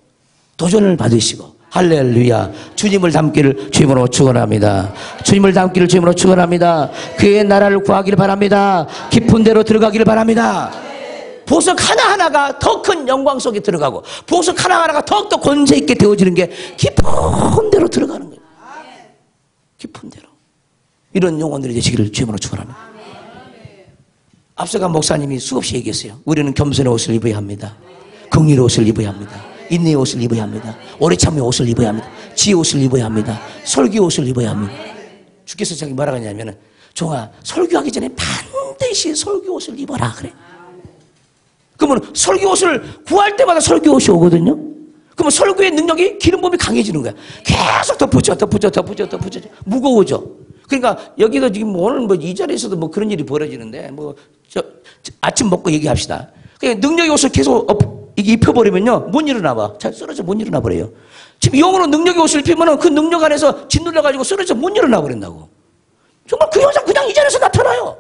도전을 받으시고 할렐루야. 주님을 닮기를 주님으로 축원합니다. 주님을 닮기를 주님으로 축원합니다. 그의 나라를 구하기를 바랍니다. 깊은 데로 들어가기를 바랍니다. 보석 하나하나가 더 큰 영광 속에 들어가고 보석 하나하나가 더욱더 권세 있게 되어지는 게 깊은 데로 들어가는 거예요. 깊은 데로. 이런 영혼들이 되시기를 주님으로 축원합니다. 앞서간 목사님이 수없이 얘기했어요. 우리는 겸손의 옷을 입어야 합니다. 긍휼의 옷을 입어야 합니다. 인내의 옷을 입어야 합니다. 오래 참의 옷을 입어야 합니다. 지혜 옷을 입어야 합니다. 설교의 옷을 입어야 합니다. 주께서 저기 뭐라고 하냐면은 종아 설교하기 전에 반드시 설교 옷을 입어라 그래. 그러면 설교 옷을 구할 때마다 설교 옷이 오거든요. 그러면 설교의 능력이 기름 부음이 강해지는 거야. 계속 덧붙여 무거워져. 그러니까 여기도 지금 오늘 뭐 이 자리에서도 뭐 그런 일이 벌어지는데 뭐 아침 먹고 얘기합시다. 그냥 능력의 옷을 계속 이게 입혀버리면요 못 일어나 봐. 잘 쓰러져 못 일어나 버려요. 지금 영으로 능력의 짓을 입히면은 그 능력 안에서 짓눌려가지고 쓰러져 못 일어나 버린다고. 정말 그 현상 그냥 이 자리에서 나타나요.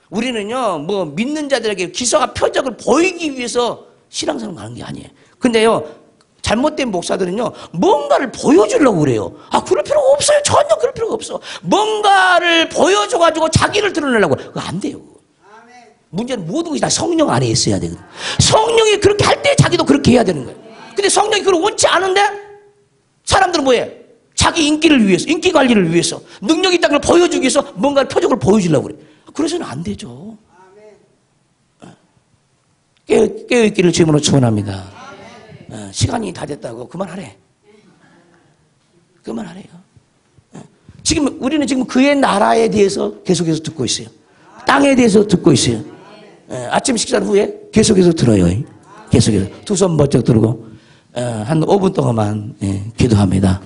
우리는요 뭐 믿는 자들에게 기사와 표적을 보이기 위해서 신앙생활 가는 게 아니에요. 근데요 잘못된 목사들은요 뭔가를 보여주려고 그래요. 그럴 필요가 없어요. 전혀 그럴 필요가 없어. 뭔가를 보여줘가지고 자기를 드러내려고. 그거 안 돼요. 문제는 모든 것이 다 성령 안에 있어야 되거든. 성령이 그렇게 할 때 자기도 그렇게 해야 되는 거예요. 근데 성령이 그걸 원치 않은데 사람들은 뭐해? 자기 인기를 위해서, 인기 관리를 위해서, 능력이 있다는 걸 보여주기 위해서 뭔가 표적을 보여주려고 그래. 그래서는 안 되죠. 깨어있기를 주님으로 축원합니다. 시간이 다 됐다고 그만하래. 그만하래요. 지금 우리는 지금 그의 나라에 대해서 계속해서 듣고 있어요. 땅에 대해서 듣고 있어요. 아침 식사 후에 계속해서 들어요. 계속해서 두 손 번쩍 들고 한 5분 동안만 기도합니다.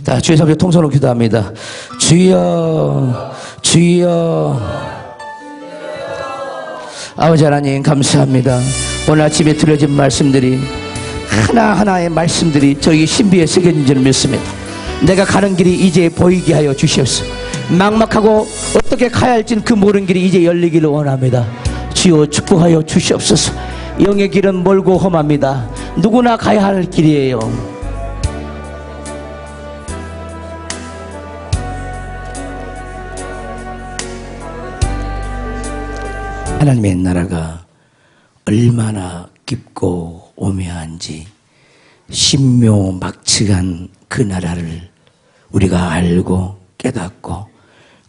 자, 주의 삼위 통성으로 기도합니다. 주여, 주여. 아버지 하나님 감사합니다. 오늘 아침에 들려진 말씀들이 하나하나의 말씀들이 저희 신비에 새겨진 줄 믿습니다. 내가 가는 길이 이제 보이게 하여 주시옵소서. 막막하고 어떻게 가야 할지는 그 모든 길이 이제 열리기를 원합니다. 주여 축복하여 주시옵소서. 영의 길은 멀고 험합니다. 누구나 가야 할 길이에요. 하나님의 나라가 얼마나 깊고 오묘한지 신묘막측한 그 나라를 우리가 알고 깨닫고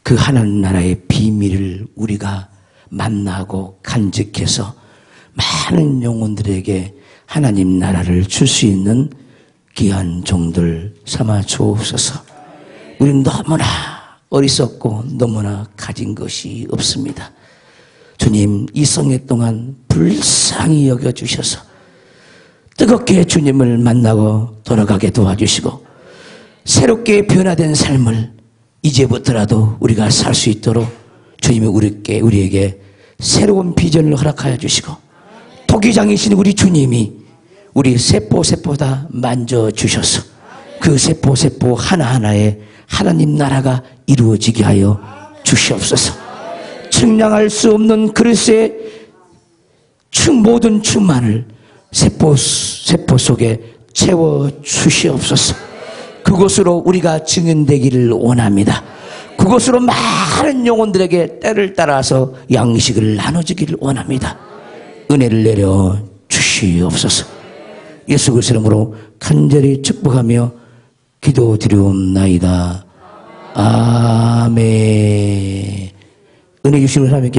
그 하나님 나라의 비밀을 우리가 만나고 간직해서 많은 영혼들에게 하나님 나라를 줄 수 있는 귀한 종들 삼아 주옵소서. 우리는 너무나 어리석고 너무나 가진 것이 없습니다. 주님, 이 성회 동안 불쌍히 여겨주셔서 뜨겁게 주님을 만나고 돌아가게 도와주시고 새롭게 변화된 삶을 이제부터라도 우리가 살 수 있도록 주님이 우리에게 새로운 비전을 허락하여 주시고 토기장이신 우리 주님이 우리 세포 다 만져주셔서 그 세포 하나하나에 하나님 나라가 이루어지게 하여 주시옵소서. 측량할 수 없는 그릇의 모든 충만을 세포 속에 채워 주시옵소서. 그곳으로 우리가 증인되기를 원합니다. 그곳으로 많은 영혼들에게 때를 따라서 양식을 나눠주기를 원합니다. 은혜를 내려 주시옵소서. 예수 그리스도 이름으로 간절히 축복하며 기도드리옵나이다. 아멘. 은혜 주시는 하나님께